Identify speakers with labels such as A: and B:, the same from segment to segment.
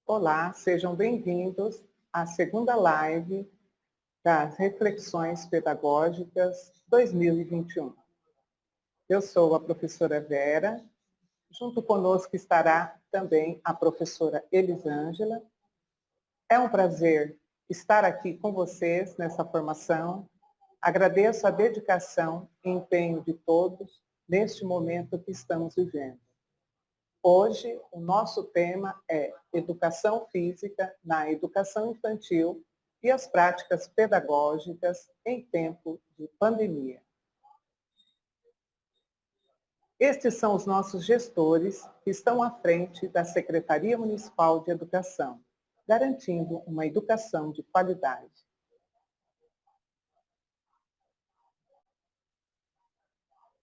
A: Olá, sejam bem-vindos à segunda live das Reflexões Pedagógicas 2021. Eu sou a professora Vera, junto conosco estará também a professora Elisângela. É um prazer estar aqui com vocês nessa formação. Agradeço a dedicação e empenho de todos neste momento que estamos vivendo. Hoje, o nosso tema é Educação Física na Educação Infantil e as práticas pedagógicas em tempo de pandemia. Estes são os nossos gestores que estão à frente da Secretaria Municipal de Educação, garantindo uma educação de qualidade.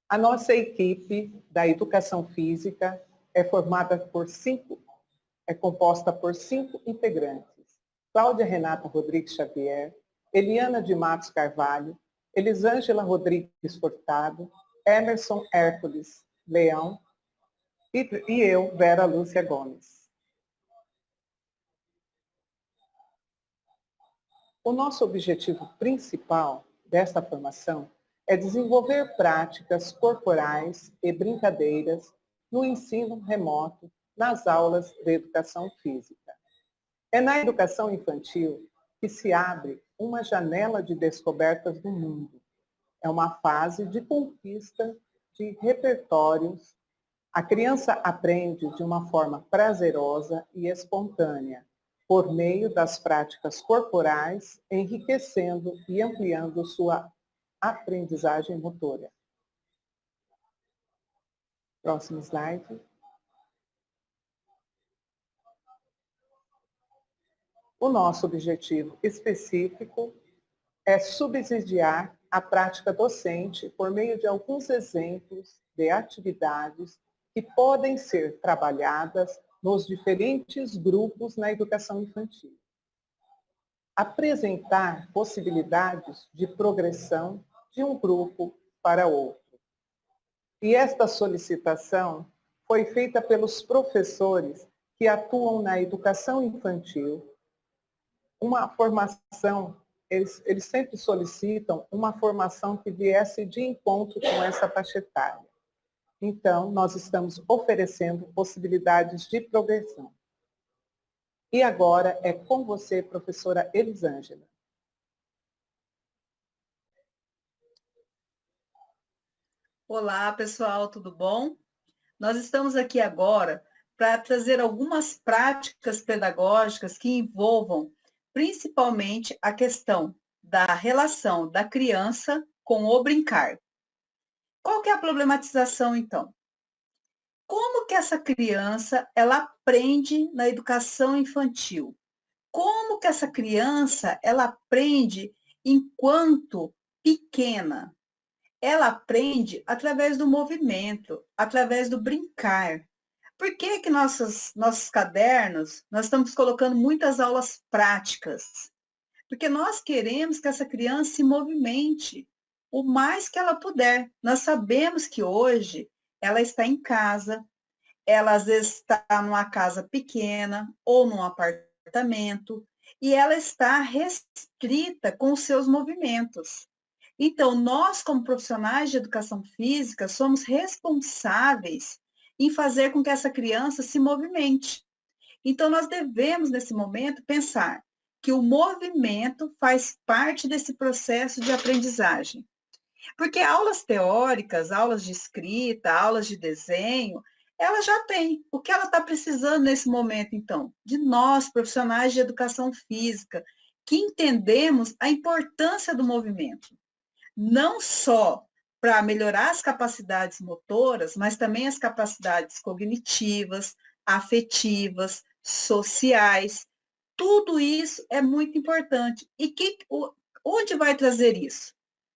A: A nossa equipe da Educação Física é composta por 5 integrantes: Cláudia Renata Rodrigues Xavier, Eliana de Matos Carvalho, Elisângela Rodrigues Furtado, Emerson Hércules Leão e eu, Vera Lúcia Gomes. O nosso objetivo principal desta formação é desenvolver práticas corporais e brincadeiras no ensino remoto nas aulas de educação física. É na educação infantil que se abre uma janela de descobertas do mundo. É uma fase de conquista de repertórios. A criança aprende de uma forma prazerosa e espontânea, por meio das práticas corporais, enriquecendo e ampliando sua aprendizagem motora. Próximo slide. O nosso objetivo específico é subsidiar a prática docente por meio de alguns exemplos de atividades que podem ser trabalhadas nos diferentes grupos na educação infantil. Apresentar possibilidades de progressão de um grupo para outro. E esta solicitação foi feita pelos professores que atuam na educação infantil. Uma formação, eles sempre solicitam uma formação que viesse de encontro com essa faixa etária. Então, nós estamos oferecendo possibilidades de progressão. E agora é com você, professora Elisângela.
B: Olá, pessoal, tudo bom? Nós estamos aqui agora para trazer algumas práticas pedagógicas que envolvam principalmente a questão da relação da criança com o brincar. Qual que é a problematização, então? Como que essa criança ela aprende na educação infantil? Como que essa criança ela aprende enquanto pequena? Ela aprende através do movimento, através do brincar. Por que que nossos cadernos, nós estamos colocando muitas aulas práticas? Porque nós queremos que essa criança se movimente o mais que ela puder. Nós sabemos que hoje ela está em casa, ela às vezes está numa casa pequena ou num apartamento, e ela está restrita com os seus movimentos. Então, nós, como profissionais de educação física, somos responsáveis em fazer com que essa criança se movimente. Então, nós devemos, nesse momento, pensar que o movimento faz parte desse processo de aprendizagem. Porque aulas teóricas, aulas de escrita, aulas de desenho, ela já tem. O que ela está precisando nesse momento, então? De nós, profissionais de educação física, que entendemos a importância do movimento. Não só para melhorar as capacidades motoras, mas também as capacidades cognitivas, afetivas, sociais. Tudo isso é muito importante. E onde vai trazer isso?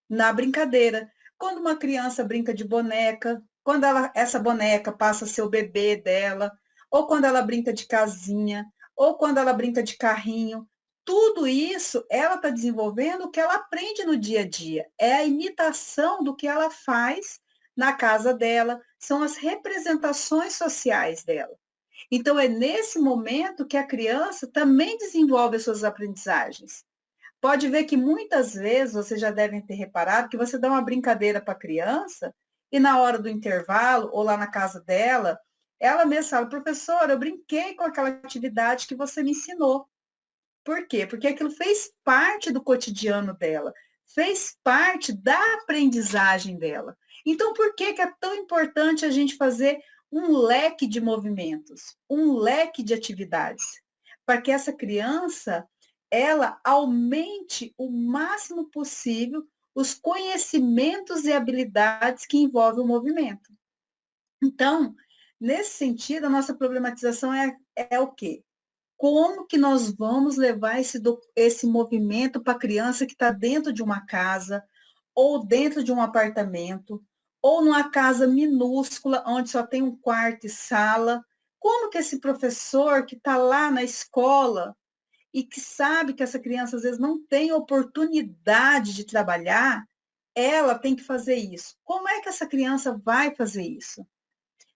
B: Na brincadeira. Quando uma criança brinca de boneca, quando essa boneca passa a ser o bebê dela, ou quando ela brinca de casinha, ou quando ela brinca de carrinho, tudo isso ela está desenvolvendo o que ela aprende no dia a dia. É a imitação do que ela faz na casa dela, são as representações sociais dela. Então, é nesse momento que a criança também desenvolve as suas aprendizagens. Pode ver que muitas vezes, vocês já devem ter reparado, que você dá uma brincadeira para a criança e na hora do intervalo, ou lá na casa dela, ela mesma fala, professora, eu brinquei com aquela atividade que você me ensinou. Por quê? Porque aquilo fez parte do cotidiano dela, fez parte da aprendizagem dela. Então, por que é tão importante a gente fazer um leque de movimentos, um leque de atividades? Para que essa criança, ela aumente o máximo possível os conhecimentos e habilidades que envolvem o movimento. Então, nesse sentido, a nossa problematização é o quê? Como que nós vamos levar esse movimento para a criança que está dentro de uma casa, ou dentro de um apartamento, ou numa casa minúscula, onde só tem um quarto e sala? Como que esse professor que está lá na escola e que sabe que essa criança às vezes não tem oportunidade de trabalhar, ela tem que fazer isso? Como é que essa criança vai fazer isso?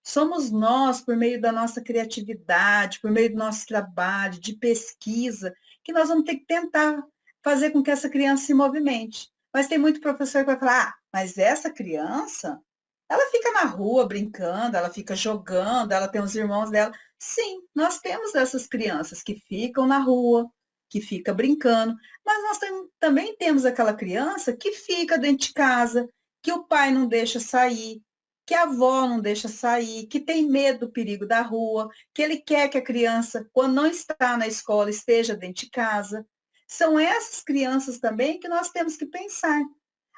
B: Somos nós, por meio da nossa criatividade, por meio do nosso trabalho, de pesquisa, que nós vamos ter que tentar fazer com que essa criança se movimente. Mas tem muito professor que vai falar, mas essa criança, ela fica na rua brincando, ela fica jogando, ela tem os irmãos dela. Sim, nós temos essas crianças que ficam na rua, que fica brincando, mas nós também temos aquela criança que fica dentro de casa, que o pai não deixa sair, que a avó não deixa sair, que tem medo do perigo da rua, que ele quer que a criança, quando não está na escola, esteja dentro de casa. São essas crianças também que nós temos que pensar.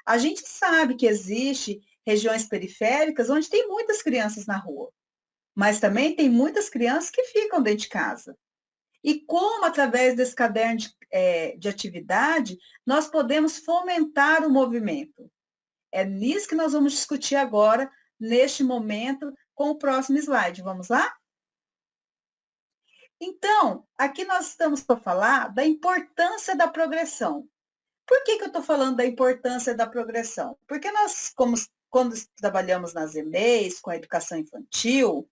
B: A gente sabe que existe regiões periféricas onde tem muitas crianças na rua, mas também tem muitas crianças que ficam dentro de casa. E como, através desse caderno de atividade, nós podemos fomentar o movimento. É nisso que nós vamos discutir agora, neste momento, com o próximo slide. Vamos lá? Então, aqui nós estamos para falar da importância da progressão. Por que eu estou falando da importância da progressão? Porque nós, quando trabalhamos nas EMEIs, com a educação infantil,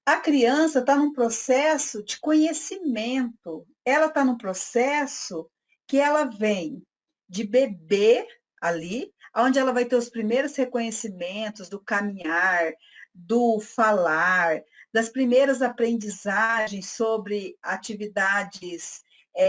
B: a criança está num processo de conhecimento. Ela está num processo que ela vem de bebê ali, onde ela vai ter os primeiros reconhecimentos do caminhar, do falar, das primeiras aprendizagens sobre atividades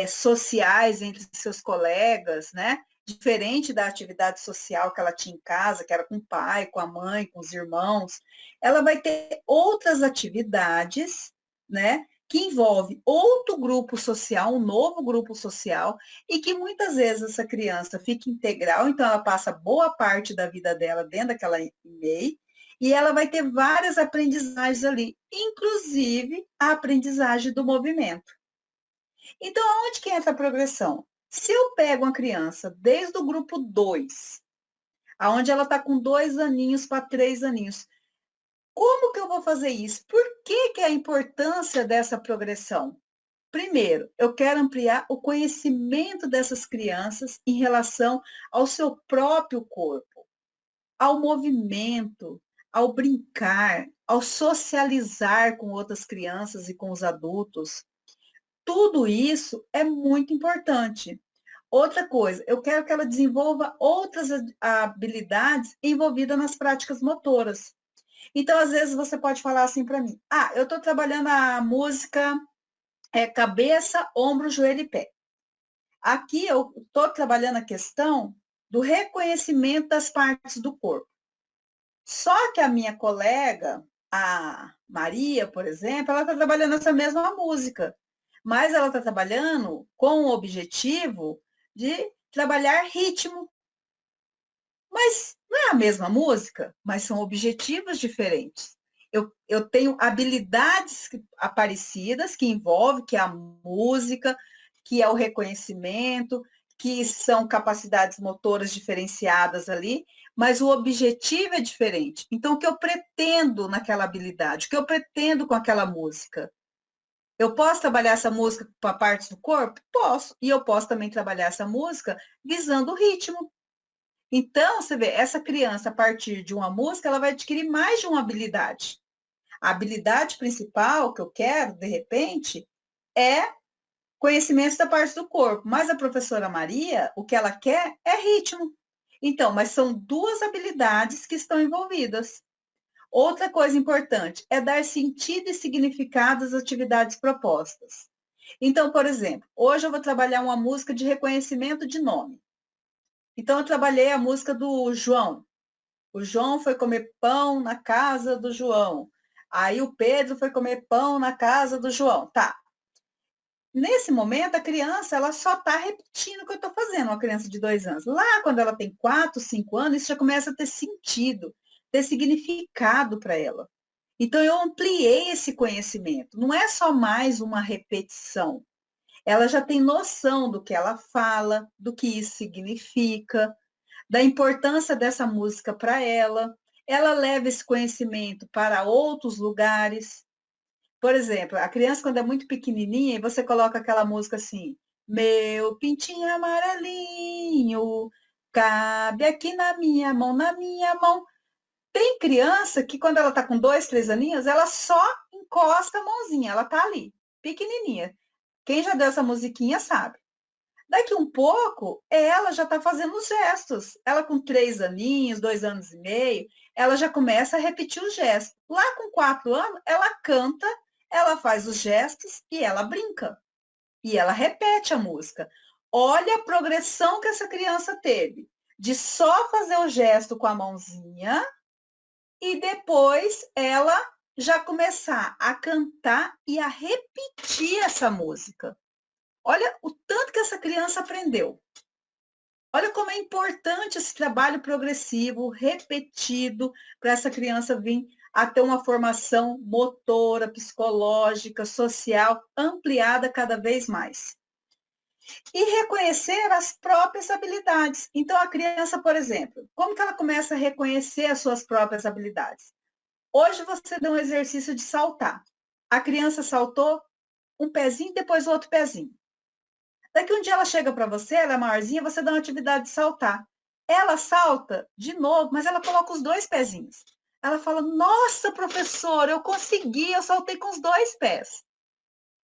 B: sociais entre seus colegas, né? Diferente da atividade social que ela tinha em casa, que era com o pai, com a mãe, com os irmãos. Ela vai ter outras atividades, né? Que envolve outro grupo social, um novo grupo social, e que muitas vezes essa criança fica integral, então ela passa boa parte da vida dela dentro daquela MEI, e ela vai ter várias aprendizagens ali, inclusive a aprendizagem do movimento. Então, aonde que entra a progressão? Se eu pego uma criança desde o grupo 2, aonde ela está com 2 aninhos para 3 aninhos, como que eu vou fazer isso? Por que é a importância dessa progressão? Primeiro, eu quero ampliar o conhecimento dessas crianças em relação ao seu próprio corpo, ao movimento, ao brincar, ao socializar com outras crianças e com os adultos. Tudo isso é muito importante. Outra coisa, eu quero que ela desenvolva outras habilidades envolvidas nas práticas motoras. Então, às vezes, você pode falar assim para mim, eu estou trabalhando a música cabeça, ombro, joelho e pé. Aqui eu estou trabalhando a questão do reconhecimento das partes do corpo. Só que a minha colega, a Maria, por exemplo, ela está trabalhando essa mesma música, mas ela está trabalhando com o objetivo de trabalhar ritmo. Mas não é a mesma música, mas são objetivos diferentes. Eu tenho habilidades parecidas que envolvem, que é a música, que é o reconhecimento, que são capacidades motoras diferenciadas ali, mas o objetivo é diferente. Então, o que eu pretendo naquela habilidade, o que eu pretendo com aquela música? Eu posso trabalhar essa música para partes do corpo? Posso. E eu posso também trabalhar essa música visando o ritmo. Então, você vê, essa criança, a partir de uma música, ela vai adquirir mais de uma habilidade. A habilidade principal que eu quero, de repente, é conhecimento da parte do corpo. Mas a professora Maria, o que ela quer é ritmo. Então, mas são duas habilidades que estão envolvidas. Outra coisa importante é dar sentido e significado às atividades propostas. Então, por exemplo, hoje eu vou trabalhar uma música de reconhecimento de nome. Então, eu trabalhei a música do João. O João foi comer pão na casa do João. Aí o Pedro foi comer pão na casa do João. Tá. Nesse momento, a criança ela só está repetindo o que eu estou fazendo, uma criança de 2 anos. Lá, quando ela tem 4, 5 anos, isso já começa a ter sentido, ter significado para ela. Então, eu ampliei esse conhecimento. Não é só mais uma repetição. Ela já tem noção do que ela fala, do que isso significa, da importância dessa música para ela. Ela leva esse conhecimento para outros lugares. Por exemplo, a criança, quando é muito pequenininha, e você coloca aquela música assim, meu pintinho amarelinho, cabe aqui na minha mão. Tem criança que, quando ela está com 2, 3 aninhos, ela só encosta a mãozinha, ela está ali, pequenininha. Quem já deu essa musiquinha sabe. Daqui um pouco, ela já está fazendo os gestos. Ela com 3 aninhos, 2 anos e meio, ela já começa a repetir os gestos. Lá com 4 anos, ela canta, ela faz os gestos e ela brinca. E ela repete a música. Olha a progressão que essa criança teve. De só fazer o gesto com a mãozinha e depois ela já começar a cantar e a repetir essa música. Olha o tanto que essa criança aprendeu. Olha como é importante esse trabalho progressivo, repetido, para essa criança vir a ter uma formação motora, psicológica, social, ampliada cada vez mais. E reconhecer as próprias habilidades. Então, a criança, por exemplo, como que ela começa a reconhecer as suas próprias habilidades? Hoje você deu um exercício de saltar. A criança saltou um pezinho, depois outro pezinho. Daqui um dia ela chega para você, ela é maiorzinha, você dá uma atividade de saltar. Ela salta de novo, mas ela coloca os 2 pezinhos. Ela fala, nossa, professora, eu consegui, eu saltei com os 2 pés.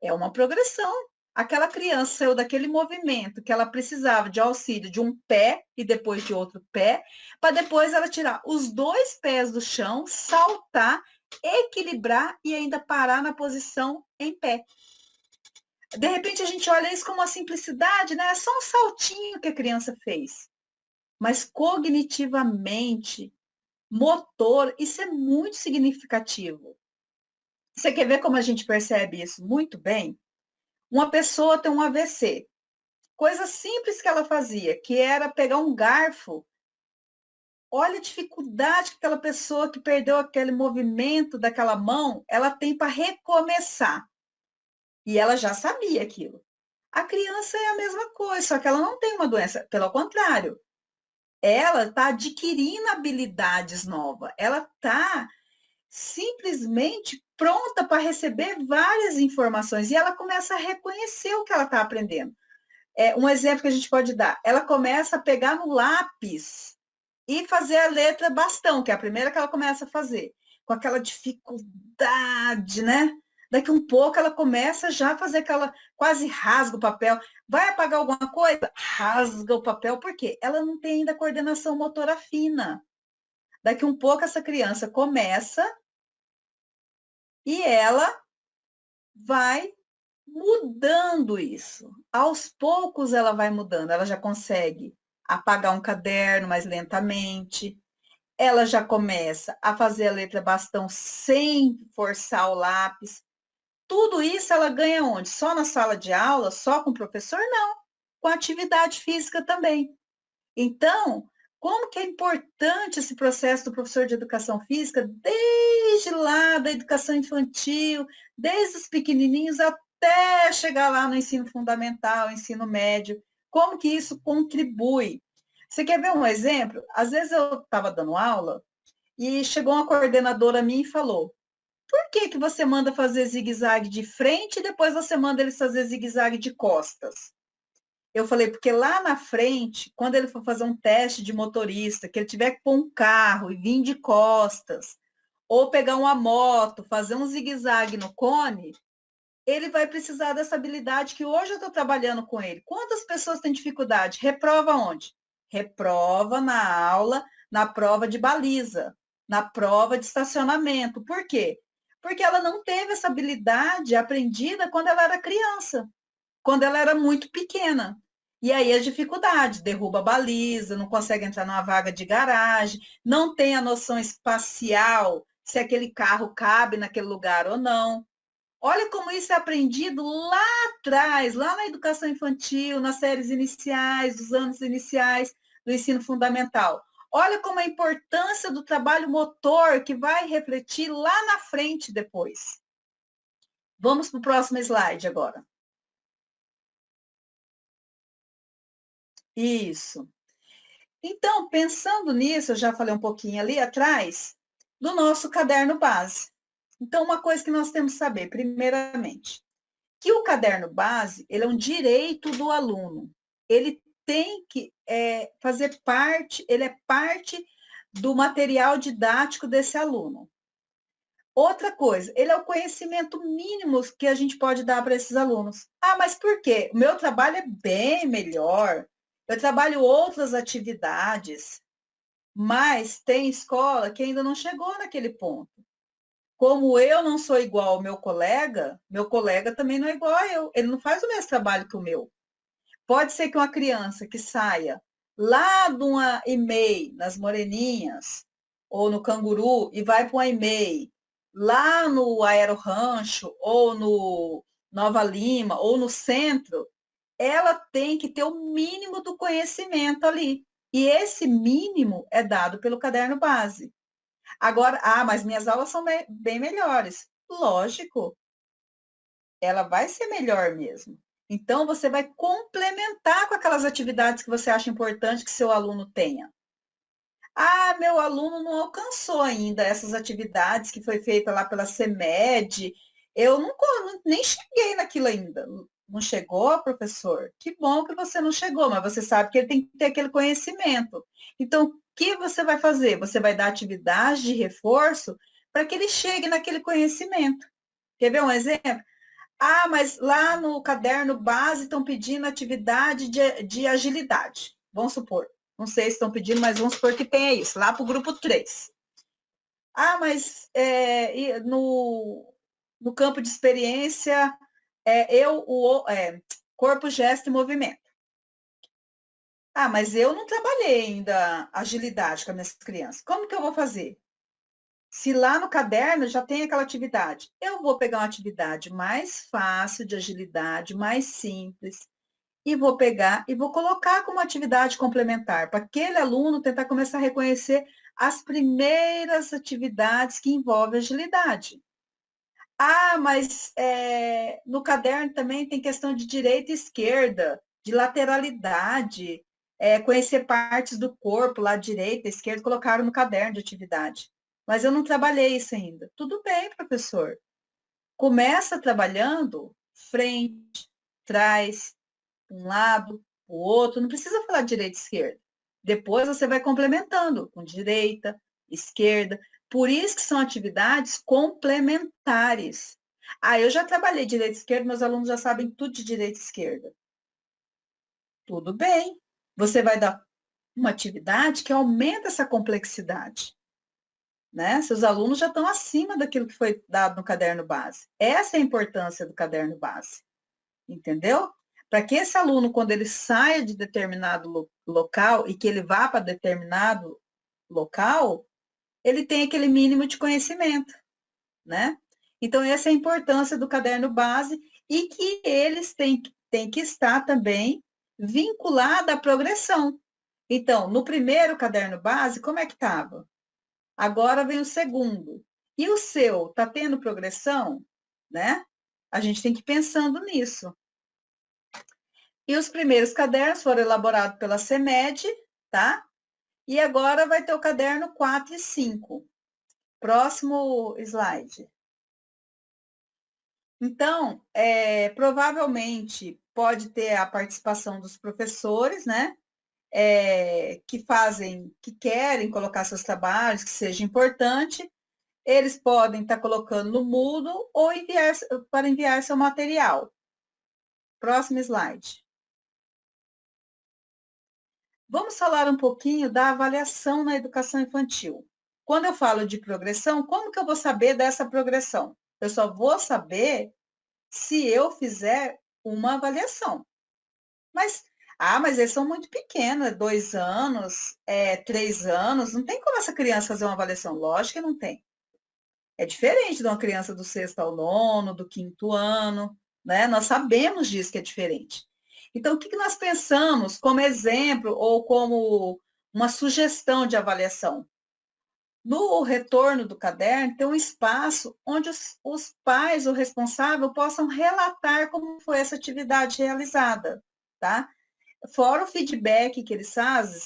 B: É uma progressão. Aquela criança saiu daquele movimento que ela precisava de auxílio de um pé e depois de outro pé, para depois ela tirar os 2 pés do chão, saltar, equilibrar e ainda parar na posição em pé. De repente a gente olha isso como uma simplicidade, né? É só um saltinho que a criança fez. Mas cognitivamente, motor, isso é muito significativo. Você quer ver como a gente percebe isso muito bem? Uma pessoa tem um AVC. Coisa simples que ela fazia, que era pegar um garfo. Olha a dificuldade que aquela pessoa que perdeu aquele movimento daquela mão, ela tem para recomeçar. E ela já sabia aquilo. A criança é a mesma coisa, só que ela não tem uma doença. Pelo contrário, ela está adquirindo habilidades novas. Ela está simplesmente pronta para receber várias informações e ela começa a reconhecer o que ela está aprendendo. Um exemplo que a gente pode dar, ela começa a pegar no lápis e fazer a letra bastão, que é a primeira que ela começa a fazer, com aquela dificuldade, né? Daqui um pouco ela começa já a fazer aquela, quase rasga o papel. Vai apagar alguma coisa? Rasga o papel, por quê? Ela não tem ainda coordenação motora fina. Daqui um pouco essa criança começa e ela vai mudando isso. Aos poucos ela vai mudando, ela já consegue apagar um caderno mais lentamente, ela já começa a fazer a letra bastão sem forçar o lápis. Tudo isso ela ganha onde? Só na sala de aula? Só com o professor? Não. Com atividade física também. Então, como que é importante esse processo do professor de educação física, desde lá da educação infantil, desde os pequenininhos até chegar lá no ensino fundamental, ensino médio, como que isso contribui? Você quer ver um exemplo? Às vezes eu estava dando aula e chegou uma coordenadora a mim e falou, por que que você manda fazer zigue-zague de frente e depois você manda eles fazer zigue-zague de costas? Eu falei, porque lá na frente, quando ele for fazer um teste de motorista, que ele tiver que pôr um carro e vir de costas, ou pegar uma moto, fazer um zigue-zague no cone, ele vai precisar dessa habilidade que hoje eu estou trabalhando com ele. Quantas pessoas têm dificuldade? Reprova onde? Reprova na aula, na prova de baliza, na prova de estacionamento. Por quê? Porque ela não teve essa habilidade aprendida quando ela era criança, quando ela era muito pequena. E aí as dificuldades, derruba a baliza, não consegue entrar numa vaga de garagem, não tem a noção espacial, se aquele carro cabe naquele lugar ou não. Olha como isso é aprendido lá atrás, lá na educação infantil, nas séries iniciais, dos anos iniciais do ensino fundamental. Olha como a importância do trabalho motor que vai refletir lá na frente depois. Vamos para o próximo slide agora. Isso. Então, pensando nisso, eu já falei um pouquinho ali atrás, do nosso caderno base. Então, uma coisa que nós temos que saber, primeiramente, que o caderno base, ele é um direito do aluno. Ele tem que fazer parte, ele é parte do material didático desse aluno. Outra coisa, ele é o conhecimento mínimo que a gente pode dar para esses alunos. Ah, mas por quê? O meu trabalho é bem melhor. Eu trabalho outras atividades, mas tem escola que ainda não chegou naquele ponto. Como eu não sou igual ao meu colega também não é igual a eu. Ele não faz o mesmo trabalho que o meu. Pode ser que uma criança que saia lá de uma EMEI, nas Moreninhas, ou no Canguru, e vai para uma EMEI, lá no Aero Rancho, ou no Nova Lima, ou no centro, ela tem que ter o mínimo do conhecimento ali. E esse mínimo é dado pelo caderno base. Agora, mas minhas aulas são bem melhores. Lógico, ela vai ser melhor mesmo. Então, você vai complementar com aquelas atividades que você acha importante que seu aluno tenha. Ah, meu aluno não alcançou ainda essas atividades que foi feita lá pela CEMED. Eu nem cheguei naquilo ainda. Não chegou, professor? Que bom que você não chegou, mas você sabe que ele tem que ter aquele conhecimento. Então, o que você vai fazer? Você vai dar atividade de reforço para que ele chegue naquele conhecimento. Quer ver um exemplo? Ah, mas lá no caderno base estão pedindo atividade de agilidade. Vamos supor. Não sei se estão pedindo, mas vamos supor que tenha isso, lá para o grupo 3. Ah, mas no campo de experiência, corpo, gesto e movimento. Ah, mas eu não trabalhei ainda agilidade com as minhas crianças. Como que eu vou fazer? Se lá no caderno já tem aquela atividade, eu vou pegar uma atividade mais fácil de agilidade, mais simples, e vou pegar e vou colocar como atividade complementar, para aquele aluno tentar começar a reconhecer as primeiras atividades que envolvem agilidade. Ah, mas no caderno também tem questão de direita e esquerda, de lateralidade, conhecer partes do corpo, lá direita, esquerda, colocaram no caderno de atividade. Mas eu não trabalhei isso ainda. Tudo bem, professor. Começa trabalhando frente, trás, um lado, o outro. Não precisa falar direita e esquerda. Depois você vai complementando com direita, esquerda. Por isso que são atividades complementares. Ah, eu já trabalhei direita e esquerda, meus alunos já sabem tudo de direita e esquerda. Tudo bem. Você vai dar uma atividade que aumenta essa complexidade. Né? Seus alunos já estão acima daquilo que foi dado no caderno base. Essa é a importância do caderno base. Entendeu? Para que esse aluno, quando ele saia de determinado local e que ele vá para determinado local, ele tem aquele mínimo de conhecimento, né? Então, essa é a importância do caderno base e que eles têm que estar também vinculado à progressão. Então, no primeiro caderno base, como é que estava? Agora vem o segundo. E o seu, está tendo progressão? Né? A gente tem que ir pensando nisso. E os primeiros cadernos foram elaborados pela CEMED, tá? E agora vai ter o caderno 4 e 5. Próximo slide. Então, provavelmente pode ter a participação dos professores, né? Que querem colocar seus trabalhos, que seja importante. Eles podem estar colocando no Moodle ou para enviar seu material. Próximo slide. Vamos falar um pouquinho da avaliação na educação infantil. Quando eu falo de progressão, como que eu vou saber dessa progressão? Eu só vou saber se eu fizer uma avaliação. Mas eles são muito pequenos, 2 anos, 3 anos, não tem como essa criança fazer uma avaliação. Lógico que não tem. É diferente de uma criança do 6º ao 9º, do 5º ano, né? Nós sabemos disso que é diferente. Então, o que nós pensamos como exemplo ou como uma sugestão de avaliação? No retorno do caderno, tem um espaço onde os pais, o responsável, possam relatar como foi essa atividade realizada, tá? Fora o feedback que eles fazem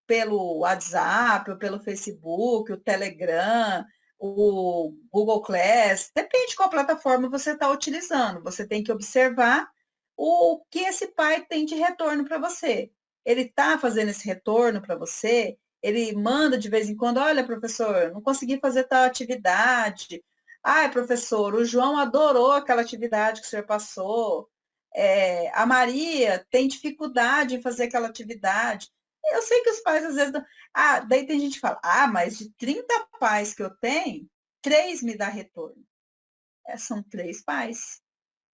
B: pelo WhatsApp, ou pelo Facebook, o Telegram, o Google Class, depende de qual plataforma você está utilizando. Você tem que observar o que esse pai tem de retorno para você. Ele está fazendo esse retorno para você? Ele manda de vez em quando, olha, professor, não consegui fazer tal atividade. Ai, professor, o João adorou aquela atividade que o senhor passou. A Maria tem dificuldade em fazer aquela atividade. Eu sei que os pais às vezes. Daí tem gente que fala, mas de 30 pais que eu tenho, 3 me dá retorno. São 3 pais.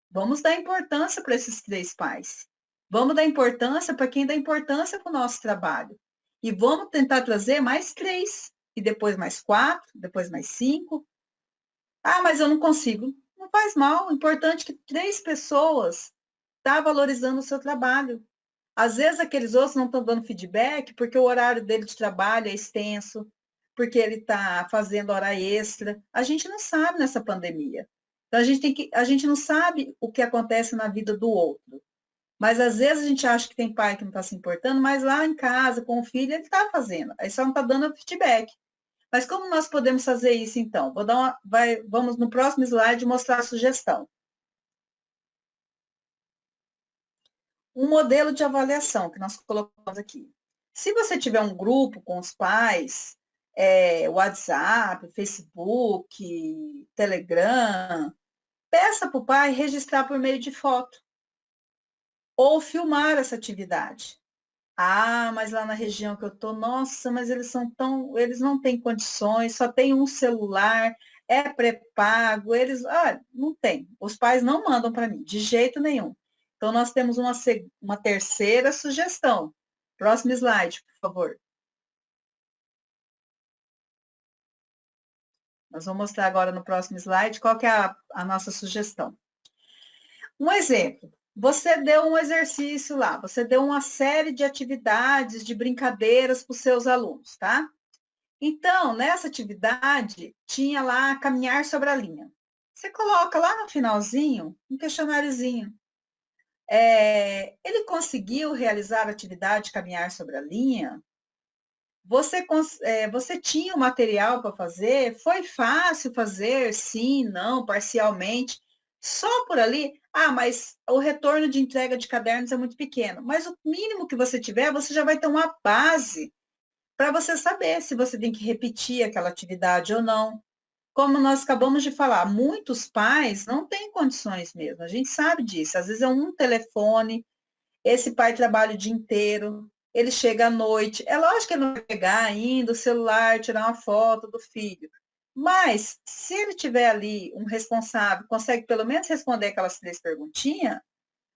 B: Vamos dar importância para esses 3 pais. Vamos dar importância para quem dá importância para o nosso trabalho. E vamos tentar trazer mais 3. E depois mais 4, depois mais 5. Mas eu não consigo. Não faz mal. O importante é que 3 pessoas estão valorizando o seu trabalho. Às vezes aqueles outros não estão dando feedback porque o horário dele de trabalho é extenso, porque ele está fazendo hora extra. A gente não sabe nessa pandemia. Então a gente não sabe o que acontece na vida do outro. Mas às vezes a gente acha que tem pai que não está se importando, mas lá em casa, com o filho, ele está fazendo. Aí só não está dando feedback. Mas como nós podemos fazer isso então? Vamos no próximo slide mostrar a sugestão. Um modelo de avaliação que nós colocamos aqui. Se você tiver um grupo com os pais, WhatsApp, Facebook, Telegram, peça para o pai registrar por meio de foto ou filmar essa atividade. Mas lá na região que eu estou, nossa, mas eles não têm condições, só tem um celular, é pré-pago, não tem. Os pais não mandam para mim, de jeito nenhum. Então, nós temos uma terceira sugestão. Próximo slide, por favor. Nós vamos mostrar agora no próximo slide qual que é a nossa sugestão. Um exemplo. Você deu um exercício lá, você deu uma série de atividades, de brincadeiras para os seus alunos, tá? Então, nessa atividade, tinha lá caminhar sobre a linha. Você coloca lá no finalzinho um questionáriozinho. Ele conseguiu realizar a atividade caminhar sobre a linha? Você tinha o material para fazer? Foi fácil fazer? Sim, não, parcialmente. Só por ali? Mas o retorno de entrega de cadernos é muito pequeno. Mas o mínimo que você tiver, você já vai ter uma base para você saber se você tem que repetir aquela atividade ou não. Como nós acabamos de falar, muitos pais não têm condições mesmo, a gente sabe disso. Às vezes é um telefone, esse pai trabalha o dia inteiro, ele chega à noite. É lógico que ele não vai pegar ainda o celular, tirar uma foto do filho. Mas, se ele tiver ali um responsável, consegue pelo menos responder aquelas 3 perguntinhas,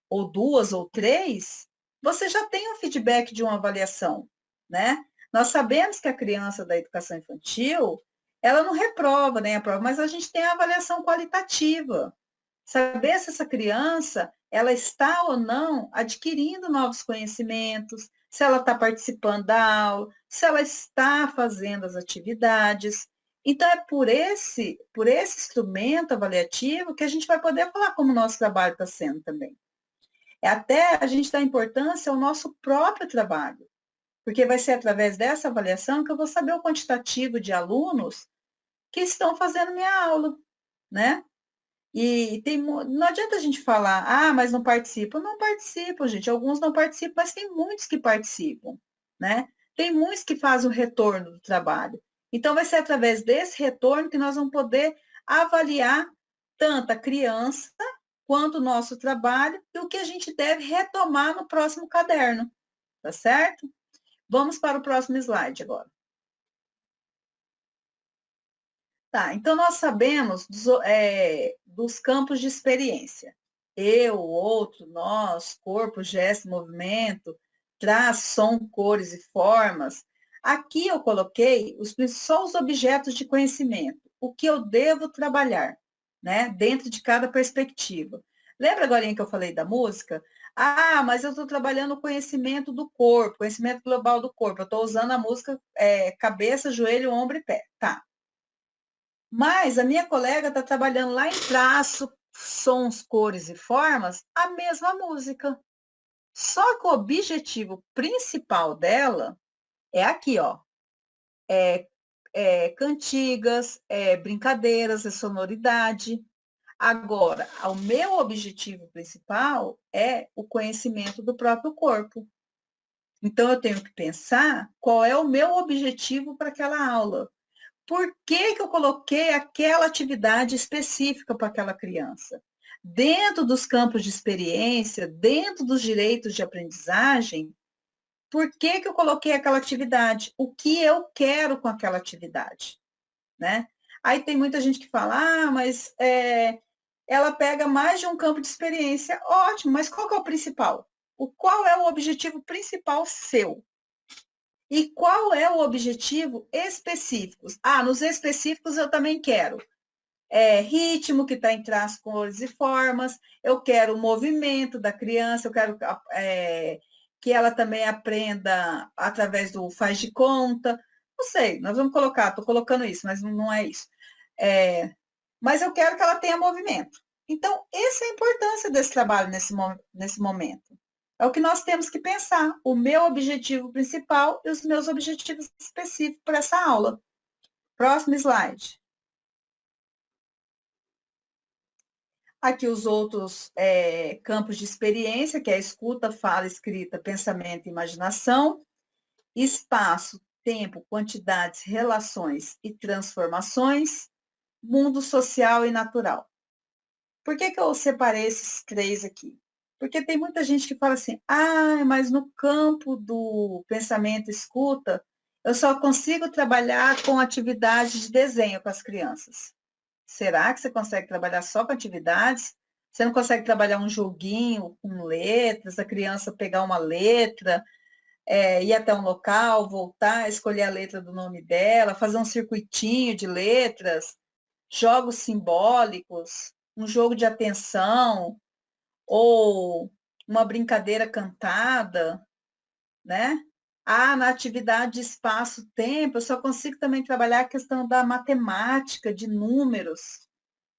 B: ou 2 ou 3, você já tem um feedback de uma avaliação, né? Nós sabemos que a criança da educação infantil, ela não reprova nem aprova, mas a gente tem a avaliação qualitativa. Saber se essa criança, ela está ou não adquirindo novos conhecimentos, se ela está participando da aula, se ela está fazendo as atividades. Então, é por esse instrumento avaliativo que a gente vai poder falar como o nosso trabalho está sendo também. Até a gente dá importância ao nosso próprio trabalho, porque vai ser através dessa avaliação que eu vou saber o quantitativo de alunos que estão fazendo minha aula, né? E não adianta a gente falar, mas não participam. Não participam, gente. Alguns não participam, mas tem muitos que participam, né? Tem muitos que fazem o retorno do trabalho. Então, vai ser através desse retorno que nós vamos poder avaliar tanto a criança quanto o nosso trabalho e o que a gente deve retomar no próximo caderno, tá certo? Vamos para o próximo slide agora. Tá, então nós sabemos dos campos de experiência. Eu, outro, nós, corpo, gesto, movimento, traço, som, cores e formas. Aqui eu coloquei só os objetos de conhecimento, o que eu devo trabalhar, né, dentro de cada perspectiva. Lembra agora que eu falei da música? Ah, mas eu estou trabalhando o conhecimento do corpo, conhecimento global do corpo. Eu estou usando a música cabeça, joelho, ombro e pé. Tá. Mas a minha colega está trabalhando lá em traço, sons, cores e formas, a mesma música. Só que o objetivo principal dela é aqui, ó. Cantigas, brincadeiras, sonoridade. Agora, o meu objetivo principal é o conhecimento do próprio corpo. Então, eu tenho que pensar qual é o meu objetivo para aquela aula. Por que eu coloquei aquela atividade específica para aquela criança? Dentro dos campos de experiência, dentro dos direitos de aprendizagem, por que eu coloquei aquela atividade? O que eu quero com aquela atividade? Né? Aí tem muita gente que fala, mas ela pega mais de um campo de experiência. Ótimo, mas qual que é o principal? Qual é o objetivo principal seu? E qual é o objetivo específico? Ah, nos específicos eu também quero ritmo, que está em traços, cores e formas, eu quero o movimento da criança, eu quero que ela também aprenda através do faz de conta. Não sei, nós vamos colocar, estou colocando isso, mas não é isso. Mas eu quero que ela tenha movimento. Então, essa é a importância desse trabalho nesse momento. É o que nós temos que pensar, o meu objetivo principal e os meus objetivos específicos para essa aula. Próximo slide. Aqui os outros campos de experiência, que é a escuta, fala, escrita, pensamento e imaginação. Espaço, tempo, quantidades, relações e transformações. Mundo social e natural. Por que eu separei esses três aqui? Porque tem muita gente que fala assim, mas no campo do pensamento e escuta, eu só consigo trabalhar com atividades de desenho com as crianças. Será que você consegue trabalhar só com atividades? Você não consegue trabalhar um joguinho com letras, a criança pegar uma letra, ir até um local, voltar, escolher a letra do nome dela, fazer um circuitinho de letras, jogos simbólicos, um jogo de atenção, ou uma brincadeira cantada, né? Na atividade de espaço-tempo, eu só consigo também trabalhar a questão da matemática, de números.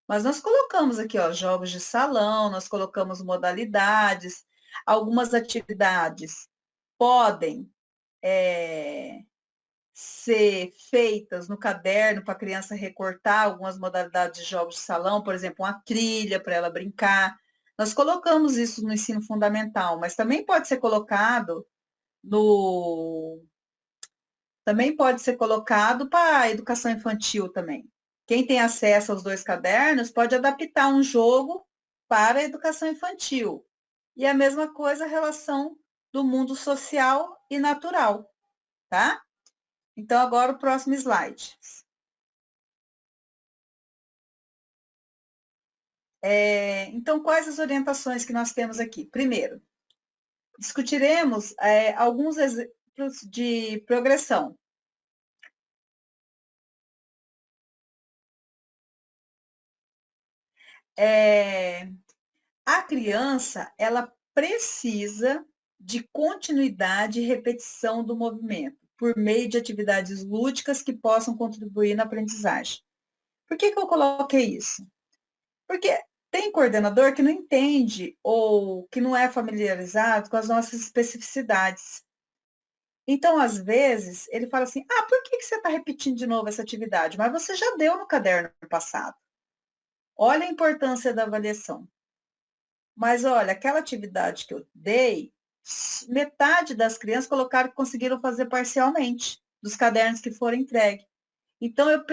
B: Mas nós colocamos aqui, ó, jogos de salão, nós colocamos modalidades, algumas atividades podem ser feitas no caderno para a criança recortar algumas modalidades de jogos de salão, por exemplo, uma trilha para ela brincar. Nós colocamos isso no ensino fundamental, mas também pode ser colocado para a educação infantil também. Quem tem acesso aos dois cadernos pode adaptar um jogo para a educação infantil. E a mesma coisa a relação do mundo social e natural, tá? Então, agora o próximo slide. Então, quais as orientações que nós temos aqui? Primeiro, discutiremos alguns exemplos de progressão. A criança, ela precisa de continuidade e repetição do movimento, por meio de atividades lúdicas que possam contribuir na aprendizagem. Por que eu coloquei isso? Porque tem coordenador que não entende ou que não é familiarizado com as nossas especificidades. Então, às vezes, ele fala assim, por que você está repetindo de novo essa atividade? Mas você já deu no caderno passado. Olha a importância da avaliação. Mas, olha, aquela atividade que eu dei, metade das crianças conseguiram fazer parcialmente, dos cadernos que foram entregues. Então, eu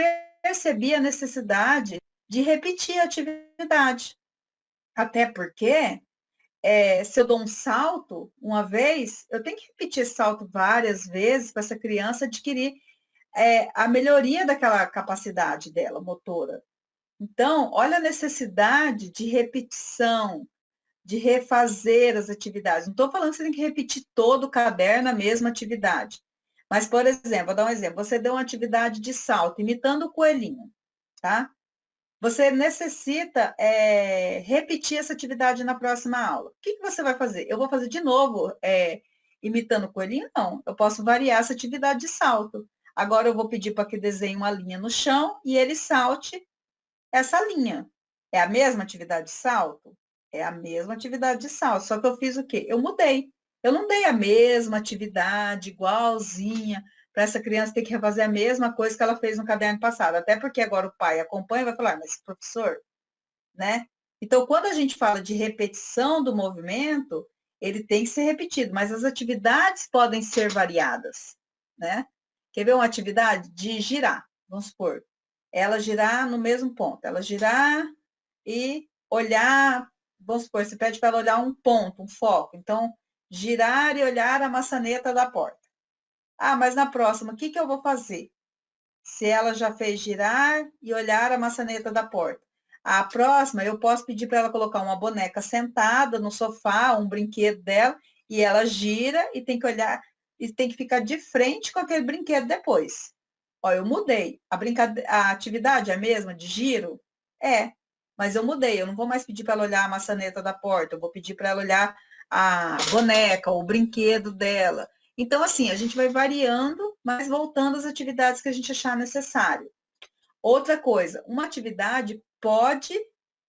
B: percebi a necessidade de repetir a atividade. Até porque, se eu dou um salto uma vez, eu tenho que repetir esse salto várias vezes para essa criança adquirir a melhoria daquela capacidade dela, motora. Então, olha a necessidade de repetição, de refazer as atividades. Não estou falando que você tem que repetir todo o caderno a mesma atividade. Mas, por exemplo, vou dar um exemplo. Você deu uma atividade de salto, imitando o coelhinho, tá? Você necessita repetir essa atividade na próxima aula. O que você vai fazer? Eu vou fazer de novo, imitando o coelhinho? Não. Eu posso variar essa atividade de salto. Agora eu vou pedir para que desenhe uma linha no chão e ele salte essa linha. É a mesma atividade de salto? É a mesma atividade de salto, só que eu fiz o quê? Eu mudei. Eu não dei a mesma atividade, igualzinha, para essa criança ter que refazer a mesma coisa que ela fez no caderno passado. Até porque agora o pai acompanha e vai falar, mas professor, né? Então, quando a gente fala de repetição do movimento, ele tem que ser repetido, mas as atividades podem ser variadas, né? Quer ver uma atividade de girar? Vamos supor, ela girar no mesmo ponto, ela girar e olhar, vamos supor, você pede para ela olhar um ponto, um foco. Então, girar e olhar a maçaneta da porta. Ah, mas na próxima, o que eu vou fazer? Se ela já fez girar e olhar a maçaneta da porta. A próxima, eu posso pedir para ela colocar uma boneca sentada no sofá, um brinquedo dela, e ela gira e tem que olhar, e tem que ficar de frente com aquele brinquedo depois. Ó, eu mudei. A atividade é a mesma, de giro? É, mas eu mudei. Eu não vou mais pedir para ela olhar a maçaneta da porta, eu vou pedir para ela olhar a boneca, o brinquedo dela. Então, assim, a gente vai variando, mas voltando às atividades que a gente achar necessário. Outra coisa, uma atividade pode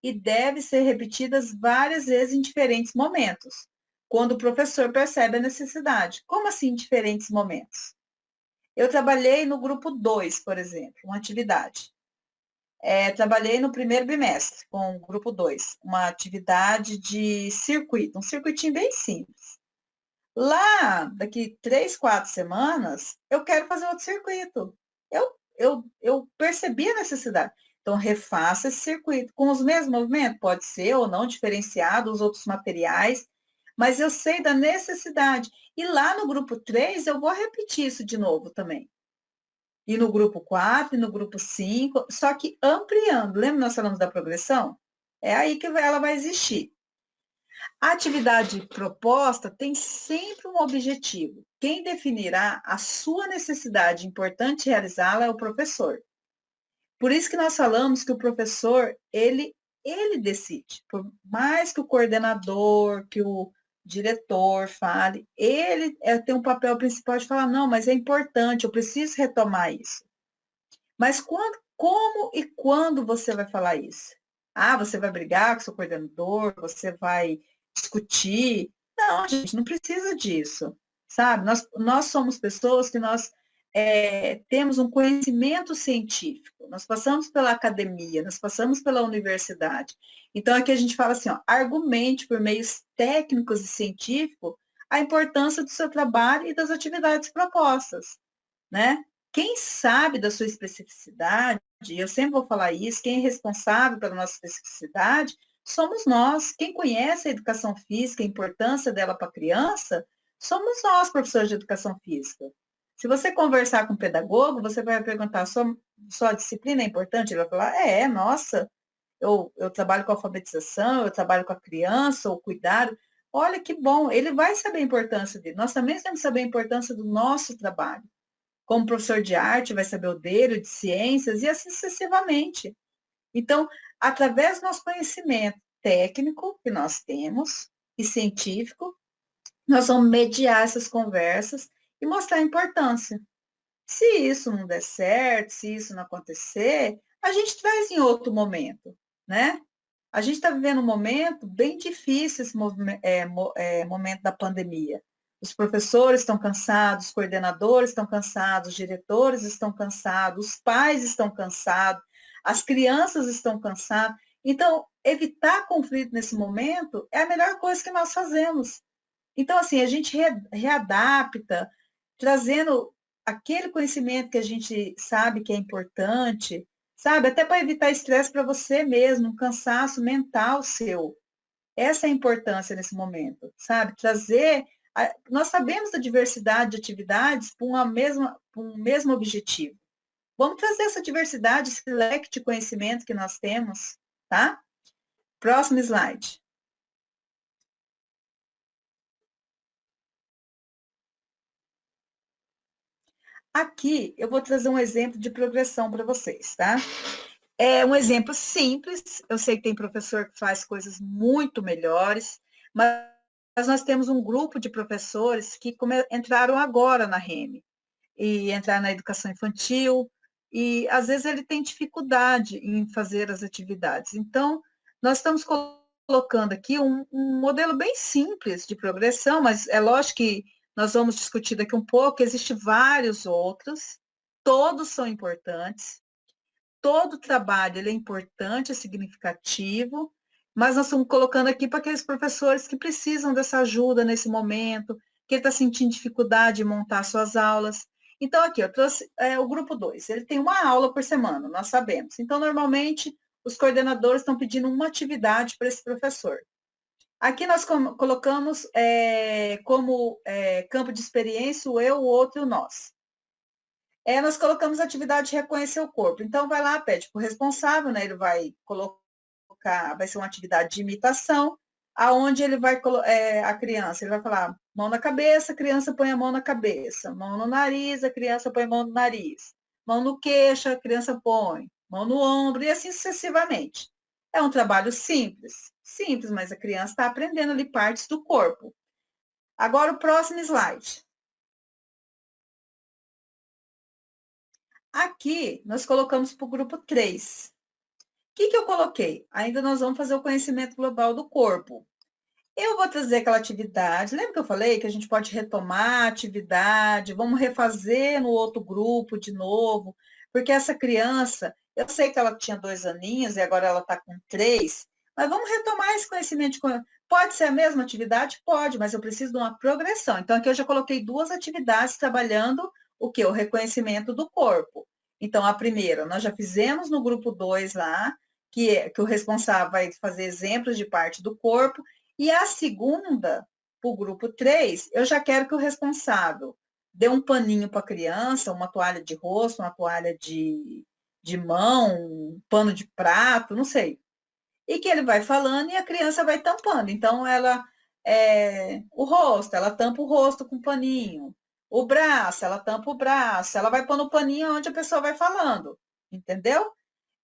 B: e deve ser repetidas várias vezes em diferentes momentos, quando o professor percebe a necessidade. Como assim em diferentes momentos? Eu trabalhei no grupo 2, por exemplo, uma atividade. Trabalhei no primeiro bimestre com o grupo 2, uma atividade de circuito, um circuitinho bem simples. Lá, daqui 3, 4 semanas, eu quero fazer outro circuito. Eu percebi a necessidade. Então, refaça esse circuito com os mesmos movimentos, pode ser ou não diferenciado, os outros materiais, mas eu sei da necessidade. E lá no grupo 3, eu vou repetir isso de novo também. E no grupo 4, e no grupo 5, só que ampliando. Lembra nós falamos da progressão? É aí que ela vai existir. A atividade proposta tem sempre um objetivo. Quem definirá a sua necessidade importante realizá-la é o professor. Por isso que nós falamos que o professor, ele decide. Por mais que o coordenador, que o diretor fale, ele tem um papel principal de falar, não, mas é importante, eu preciso retomar isso. Mas como e quando você vai falar isso? Ah, você vai brigar com o seu coordenador, você vai discutir. Não, gente, não precisa disso, sabe? Nós somos pessoas que nós temos um conhecimento científico, nós passamos pela academia, nós passamos pela universidade. Então, aqui a gente fala assim, ó, argumente por meios técnicos e científicos a importância do seu trabalho e das atividades propostas, né? Quem sabe da sua especificidade, eu sempre vou falar isso, quem é responsável pela nossa especificidade somos nós. Quem conhece a educação física, a importância dela para a criança, somos nós, professores de educação física. Se você conversar com um pedagogo, você vai perguntar, sua disciplina é importante? Ele vai falar, nossa, eu trabalho com alfabetização, eu trabalho com a criança, o cuidado. Olha que bom, ele vai saber a importância dele. Nós também temos que saber a importância do nosso trabalho. Como professor de arte, vai saber o dele, de ciências, e assim sucessivamente. Então, através do nosso conhecimento técnico que nós temos e científico, nós vamos mediar essas conversas e mostrar a importância. Se isso não der certo, se isso não acontecer, a gente traz em outro momento, né? A gente está vivendo um momento bem difícil, esse momento da pandemia. Os professores estão cansados, os coordenadores estão cansados, os diretores estão cansados, os pais estão cansados, as crianças estão cansadas. Então, evitar conflito nesse momento é a melhor coisa que nós fazemos. Então, assim, a gente readapta, trazendo aquele conhecimento que a gente sabe que é importante, sabe? Até para evitar estresse para você mesmo, um cansaço mental seu. Essa é a importância nesse momento, sabe? Trazer. Nós sabemos da diversidade de atividades para um mesmo objetivo. Vamos trazer essa diversidade, esse leque de conhecimento que nós temos, tá? Próximo slide. Aqui eu vou trazer um exemplo de progressão para vocês, tá? É um exemplo simples, eu sei que tem professor que faz coisas muito melhores, mas nós temos um grupo de professores que entraram agora na REME, e entrar na educação infantil, e às vezes ele tem dificuldade em fazer as atividades. Então, nós estamos colocando aqui um modelo bem simples de progressão, mas é lógico que nós vamos discutir daqui um pouco, existem vários outros, todos são importantes, todo trabalho ele é importante, é significativo, mas nós estamos colocando aqui para aqueles professores que precisam dessa ajuda nesse momento, que ele está sentindo dificuldade em montar suas aulas. Então, aqui, eu trouxe o grupo 2. Ele tem uma aula por semana, nós sabemos. Então, normalmente, os coordenadores estão pedindo uma atividade para esse professor. Aqui nós colocamos como campo de experiência o eu, o outro e o nós. Nós colocamos a atividade de reconhecer o corpo. Então, vai lá, pede para o responsável, né? Ele vai colocar, vai ser uma atividade de imitação, aonde ele vai, a criança, ele vai falar mão na cabeça, a criança põe a mão na cabeça, mão no nariz, a criança põe a mão no nariz, mão no queixo, a criança põe, mão no ombro, e assim sucessivamente. É um trabalho simples, mas a criança está aprendendo ali partes do corpo. Agora, o próximo slide. Aqui, nós colocamos para o grupo 3. O que eu coloquei? Ainda nós vamos fazer o conhecimento global do corpo. Eu vou trazer aquela atividade. Lembra que eu falei que a gente pode retomar a atividade, vamos refazer no outro grupo de novo, porque essa criança, eu sei que ela tinha 2 aninhos e agora ela está com 3, mas vamos retomar esse conhecimento. Pode ser a mesma atividade? Pode, mas eu preciso de uma progressão. Então, aqui eu já coloquei 2 atividades trabalhando o quê? O reconhecimento do corpo. Então, a primeira, nós já fizemos no grupo 2 lá, que o responsável vai fazer exemplos de parte do corpo, e a segunda, para o grupo 3, eu já quero que o responsável dê um paninho para a criança, uma toalha de rosto, uma toalha de mão, um pano de prato, não sei. E que ele vai falando e a criança vai tampando. Então, o rosto, ela tampa o rosto com paninho. O braço, ela tampa o braço. Ela vai pondo o paninho onde a pessoa vai falando. Entendeu?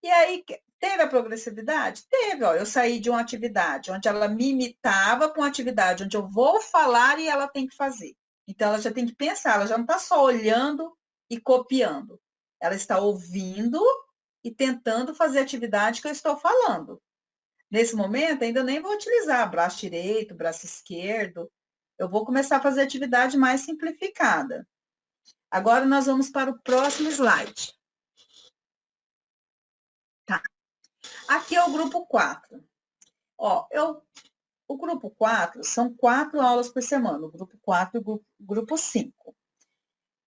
B: E aí, teve a progressividade? Teve, ó. Eu saí de uma atividade onde ela me imitava com uma atividade onde eu vou falar e ela tem que fazer. Então, ela já tem que pensar, ela já não está só olhando e copiando. Ela está ouvindo e tentando fazer a atividade que eu estou falando. Nesse momento, ainda nem vou utilizar braço direito, braço esquerdo. Eu vou começar a fazer atividade mais simplificada. Agora, nós vamos para o próximo slide. Tá. Aqui é o grupo 4. Ó, o grupo 4 são 4 aulas por semana, o grupo 4 e o grupo 5.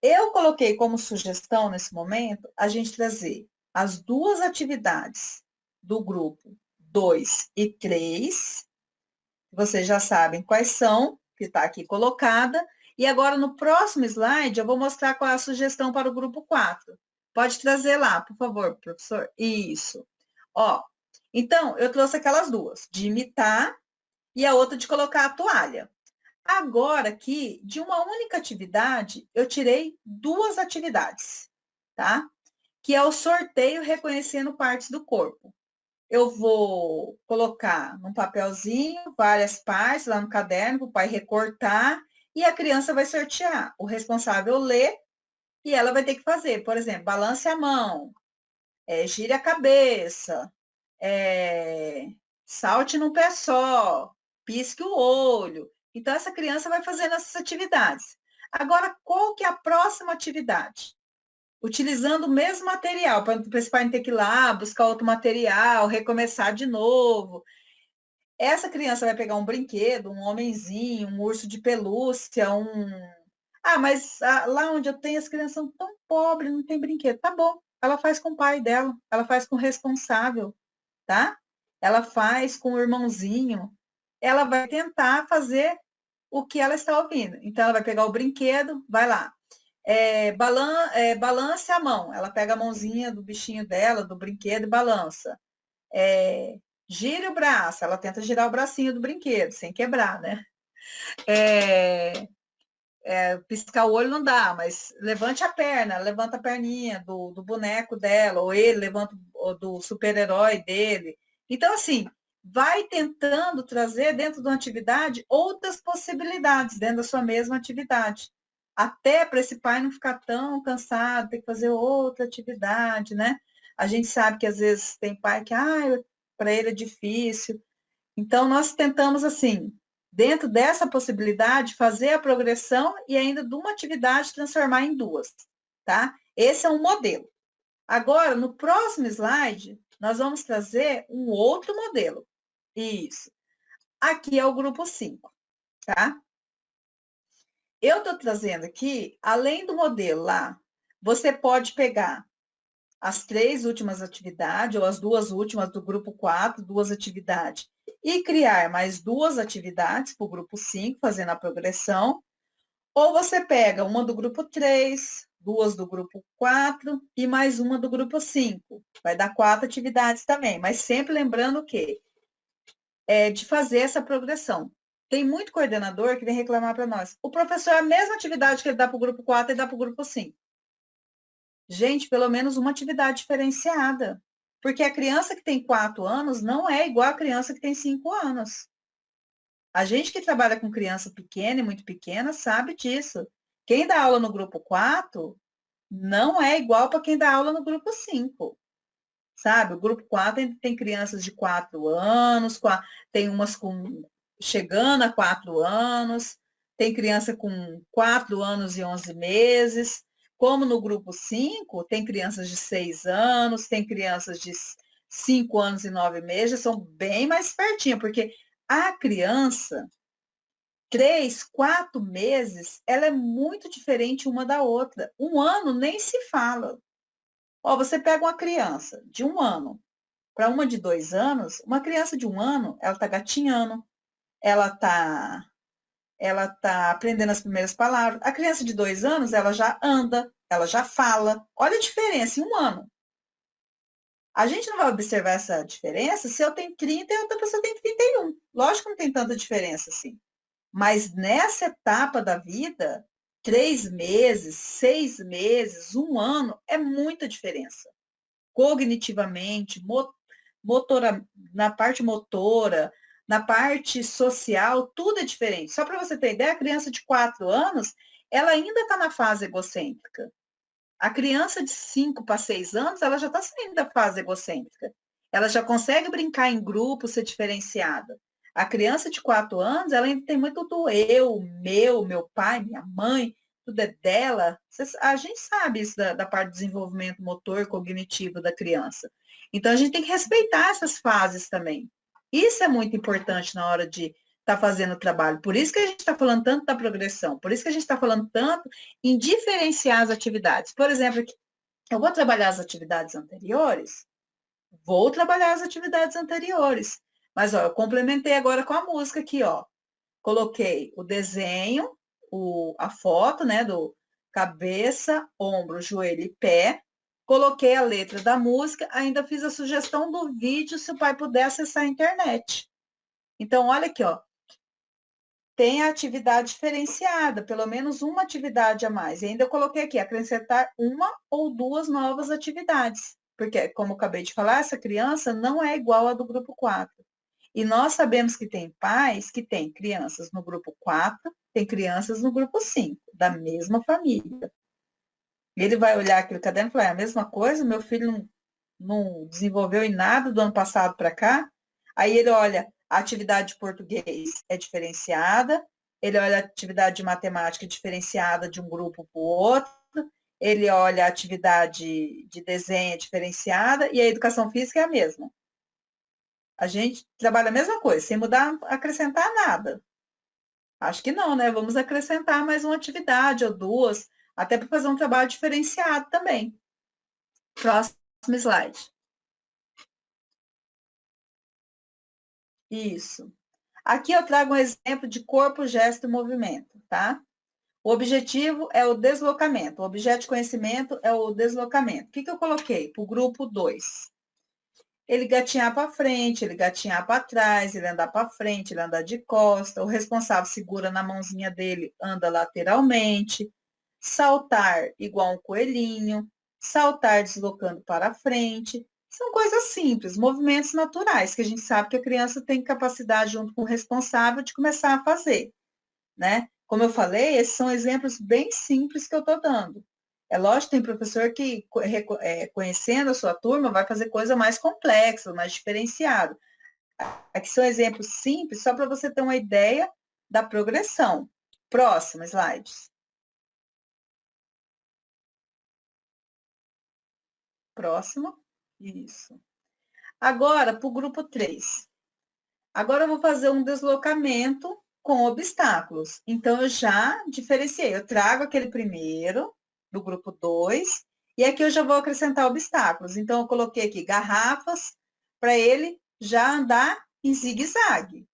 B: Eu coloquei como sugestão, nesse momento, a gente trazer as 2 atividades do grupo 2 e 3. Vocês já sabem quais são, que está aqui colocada. E agora, no próximo slide, eu vou mostrar qual é a sugestão para o grupo 4. Pode trazer lá, por favor, professor. Isso. Ó, então, eu trouxe aquelas 2, de imitar e a outra de colocar a toalha. Agora, aqui, de uma única atividade, eu tirei 2 atividades, tá? Que é o sorteio reconhecendo partes do corpo. Eu vou colocar num papelzinho várias partes lá no caderno para o pai recortar e a criança vai sortear. O responsável lê e ela vai ter que fazer, por exemplo, balance a mão, gire a cabeça, salte num pé só, pisque o olho. Então, essa criança vai fazendo essas atividades. Agora, qual que é a próxima atividade? Utilizando o mesmo material, para esse pai não ter que ir lá, buscar outro material, recomeçar de novo. Essa criança vai pegar um brinquedo, um homenzinho, um urso de pelúcia, Ah, mas lá onde eu tenho as crianças são tão pobres, não tem brinquedo. Tá bom, ela faz com o pai dela, ela faz com o responsável, tá? Ela faz com o irmãozinho. Ela vai tentar fazer o que ela está ouvindo. Então, ela vai pegar o brinquedo, vai lá. Balance a mão. Ela pega a mãozinha do bichinho dela, do brinquedo e balança. Gire o braço. Ela tenta girar o bracinho do brinquedo, sem quebrar, né? Piscar o olho não dá, mas levante a perna, levanta a perninha do boneco dela, ou ele levanta do super-herói dele. Então, assim, vai tentando trazer dentro de uma atividade outras possibilidades dentro da sua mesma atividade. Até para esse pai não ficar tão cansado, ter que fazer outra atividade, né? A gente sabe que às vezes tem pai que, para ele é difícil. Então, nós tentamos, assim, dentro dessa possibilidade, fazer a progressão e ainda de uma atividade transformar em duas, tá? Esse é um modelo. Agora, no próximo slide, nós vamos trazer um outro modelo. Isso. Aqui é o grupo 5, tá? Eu estou trazendo aqui, além do modelo lá, você pode pegar as 3 últimas atividades, ou as 2 últimas do grupo 4, 2 atividades, e criar mais 2 atividades para o grupo 5, fazendo a progressão, ou você pega uma do grupo 3, 2 do grupo 4 e mais uma do grupo 5. Vai dar 4 atividades também, mas sempre lembrando que de fazer essa progressão. Tem muito coordenador que vem reclamar para nós. O professor, a mesma atividade que ele dá para o grupo 4, ele dá para o grupo 5. Gente, pelo menos uma atividade diferenciada. Porque a criança que tem 4 anos não é igual a criança que tem 5 anos. A gente que trabalha com criança pequena e muito pequena sabe disso. Quem dá aula no grupo 4 não é igual para quem dá aula no grupo 5. Sabe? O grupo 4 tem crianças de 4 anos, tem umas chegando a 4 anos, tem criança com 4 anos e 11 meses. Como no grupo 5, tem crianças de 6 anos, tem crianças de 5 anos e 9 meses, já são bem mais pertinho, porque a criança, 3, 4 meses, ela é muito diferente uma da outra. Um ano nem se fala. Você pega uma criança de 1 ano para uma de 2 anos, uma criança de 1 ano, ela está gatinhando, ela está aprendendo as primeiras palavras. A criança de 2 anos, ela já anda, ela já fala. Olha a diferença em 1 ano. A gente não vai observar essa diferença se eu tenho 30 e a outra pessoa tem 31. Lógico que não tem tanta diferença assim. Mas nessa etapa da vida, 3 meses, 6 meses, 1 ano, é muita diferença. Cognitivamente, na parte motora, na parte social, tudo é diferente. Só para você ter ideia, a criança de 4 anos, ela ainda está na fase egocêntrica. A criança de 5 para 6 anos, ela já está saindo da fase egocêntrica. Ela já consegue brincar em grupo, ser diferenciada. A criança de 4 anos, ela ainda tem muito do eu, meu pai, minha mãe, tudo é dela. A gente sabe isso da parte do desenvolvimento motor cognitivo da criança. Então, a gente tem que respeitar essas fases também. Isso é muito importante na hora de estar fazendo o trabalho. Por isso que a gente está falando tanto da progressão, por isso que a gente está falando tanto em diferenciar as atividades. Por exemplo, eu vou trabalhar as atividades anteriores, vou trabalhar as atividades anteriores. Mas, eu complementei agora com a música aqui, ó. Coloquei o desenho, a foto, né, do cabeça, ombro, joelho e pé. Coloquei a letra da música, ainda fiz a sugestão do vídeo, se o pai puder acessar a internet. Então, olha aqui, ó. Tem a atividade diferenciada, pelo menos uma atividade a mais. E ainda eu coloquei aqui, acrescentar 1 ou 2 novas atividades. Porque, como eu acabei de falar, essa criança não é igual à do grupo 4. E nós sabemos que tem pais que têm crianças no grupo 4, tem crianças no grupo 5, da mesma família. Ele vai olhar aquele caderno e falar, é a mesma coisa, meu filho não desenvolveu em nada do ano passado para cá. Aí ele olha, a atividade de português é diferenciada, ele olha a atividade de matemática diferenciada de um grupo para o outro, ele olha a atividade de desenho diferenciada e a educação física é a mesma. A gente trabalha a mesma coisa, sem mudar, acrescentar nada. Acho que não, né? Vamos acrescentar mais uma atividade ou duas, até para fazer um trabalho diferenciado também. Próximo slide. Isso. Aqui eu trago um exemplo de corpo, gesto e movimento, tá? O objetivo é o deslocamento. O objeto de conhecimento é o deslocamento. O que eu coloquei? Para o grupo 2. Ele gatinhar para frente, ele gatinhar para trás, ele andar para frente, ele andar de costa. O responsável segura na mãozinha dele, anda lateralmente. Saltar igual um coelhinho. Saltar deslocando para frente. São coisas simples, movimentos naturais, que a gente sabe que a criança tem capacidade, junto com o responsável, de começar a fazer, né? Como eu falei, esses são exemplos bem simples que eu estou dando. É lógico, tem professor que, conhecendo a sua turma, vai fazer coisa mais complexa, mais diferenciada. Aqui são exemplos simples, só para você ter uma ideia da progressão. Próximo slide. Próximo. Isso. Agora, para o grupo 3. Agora eu vou fazer um deslocamento com obstáculos. Então, eu já diferenciei. Eu trago aquele primeiro, do grupo 2, e aqui eu já vou acrescentar obstáculos. Então, eu coloquei aqui garrafas, para ele já andar em zigue-zague.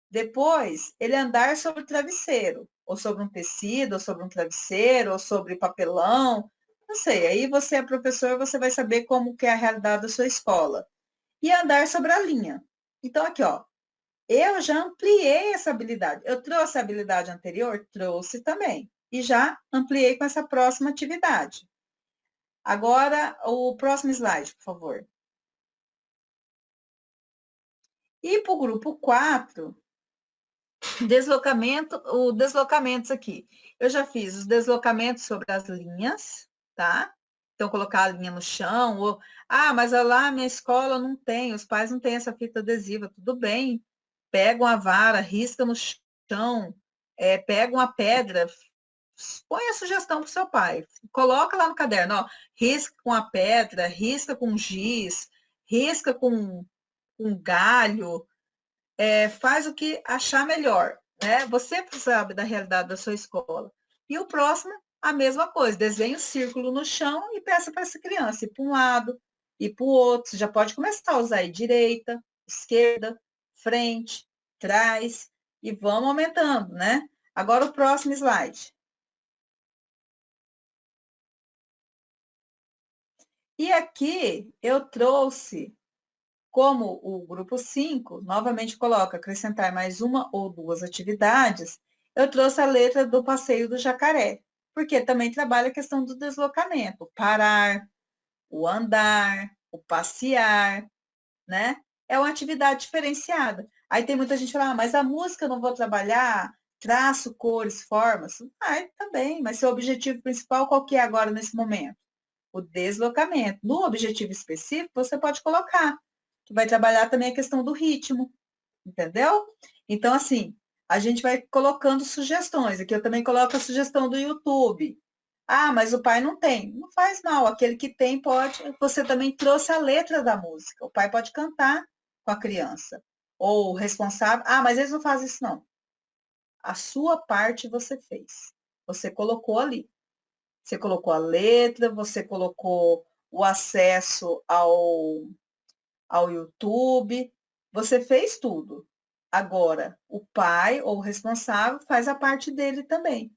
B: Depois, ele andar sobre o travesseiro, ou sobre um tecido, ou sobre um travesseiro, ou sobre papelão, não sei. Aí você é professor, você vai saber como que é a realidade da sua escola. E andar sobre a linha. Então, aqui, ó, eu já ampliei essa habilidade. Eu trouxe a habilidade anterior? Trouxe também. E já ampliei com essa próxima atividade. Agora, o próximo slide, por favor. E para o grupo 4, deslocamentos aqui. Eu já fiz os deslocamentos sobre as linhas, tá? Então, colocar a linha no chão, ou, mas lá minha escola não tem, os pais não têm essa fita adesiva, tudo bem. Pega uma vara, risca no chão, pega uma pedra, põe a sugestão para o seu pai. Coloca lá no caderno, ó, risca com a pedra, risca com giz, risca com galho, faz o que achar melhor, né? Você sabe da realidade da sua escola. E o próximo, a mesma coisa, desenhe um círculo no chão e peça para essa criança ir para um lado, ir para o outro. Você já pode começar a usar aí direita, esquerda, frente, trás, e vamos aumentando, né? Agora o próximo slide. E aqui eu trouxe, como o grupo 5, novamente coloca acrescentar mais uma ou duas atividades, eu trouxe a letra do passeio do jacaré, porque também trabalha a questão do deslocamento, parar, o andar, o passear, né? É uma atividade diferenciada. Aí tem muita gente que fala, mas a música eu não vou trabalhar, traço, cores, formas. Também, mas seu objetivo principal qual que é agora nesse momento? O deslocamento. No objetivo específico, você pode colocar, que vai trabalhar também a questão do ritmo, entendeu? Então, assim, a gente vai colocando sugestões. Aqui eu também coloco a sugestão do YouTube. Mas o pai não tem. Não faz mal. Aquele que tem pode. Você também trouxe a letra da música. O pai pode cantar com a criança. Ou o responsável. Mas eles não fazem isso, não. A sua parte você fez. Você colocou ali. Você colocou a letra, você colocou o acesso ao YouTube. Você fez tudo. Agora, o pai ou o responsável faz a parte dele também,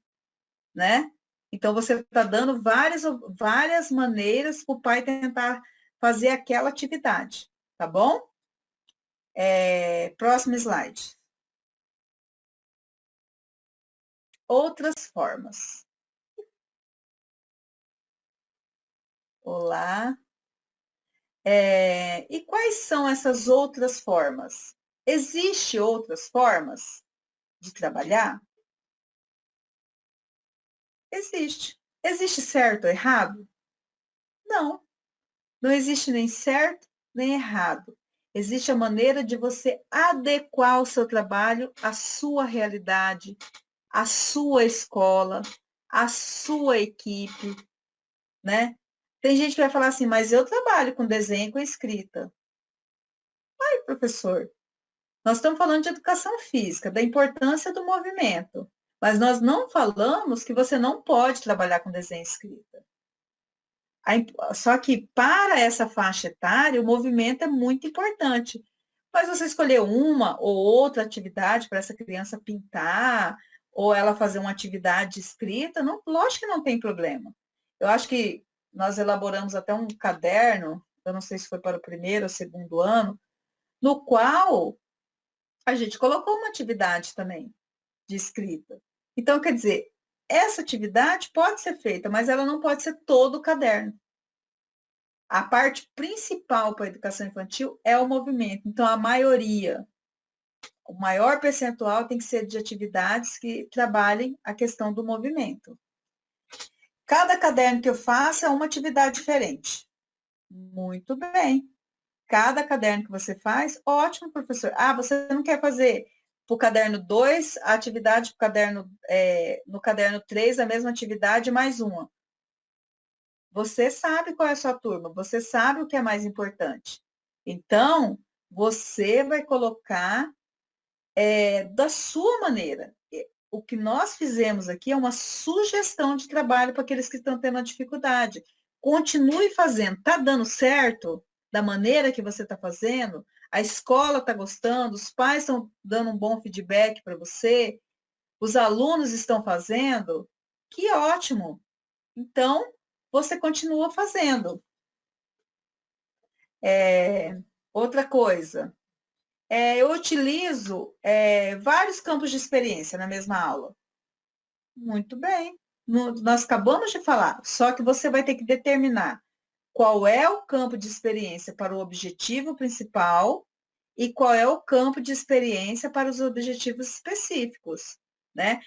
B: né? Então, você está dando várias maneiras para o pai tentar fazer aquela atividade, tá bom? Próximo slide. Outras formas. Olá. E quais são essas outras formas? Existem outras formas de trabalhar? Existe. Existe certo ou errado? Não. Não existe nem certo nem errado. Existe a maneira de você adequar o seu trabalho à sua realidade, à sua escola, à sua equipe, né? Tem gente que vai falar assim, mas eu trabalho com desenho e com escrita. Professor, Nós estamos falando de educação física, da importância do movimento, mas nós não falamos que você não pode trabalhar com desenho escrita. Só que para essa faixa etária, o movimento é muito importante. Mas você escolher uma ou outra atividade para essa criança pintar, ou ela fazer uma atividade escrita, não, lógico que não tem problema. Eu acho que nós elaboramos até um caderno, eu não sei se foi para o primeiro ou segundo ano, no qual a gente colocou uma atividade também de escrita. Então, quer dizer, essa atividade pode ser feita, mas ela não pode ser todo o caderno. A parte principal para a educação infantil é o movimento. Então, a maioria, o maior percentual tem que ser de atividades que trabalhem a questão do movimento. Cada caderno que eu faço é uma atividade diferente. Muito bem. Cada caderno que você faz, ótimo, professor. Ah, você não quer fazer para o caderno 2, a atividade pro caderno, no caderno 3, a mesma atividade, mais uma. Você sabe qual é a sua turma, você sabe o que é mais importante. Então, você vai colocar da sua maneira. O que nós fizemos aqui é uma sugestão de trabalho para aqueles que estão tendo a dificuldade. Continue fazendo. Está dando certo da maneira que você está fazendo? A escola está gostando? Os pais estão dando um bom feedback para você? Os alunos estão fazendo? Que ótimo! Então, você continua fazendo. Outra coisa, eu utilizo vários campos de experiência na mesma aula. Muito bem. Nós acabamos de falar, só que você vai ter que determinar qual é o campo de experiência para o objetivo principal e qual é o campo de experiência para os objetivos específicos, né?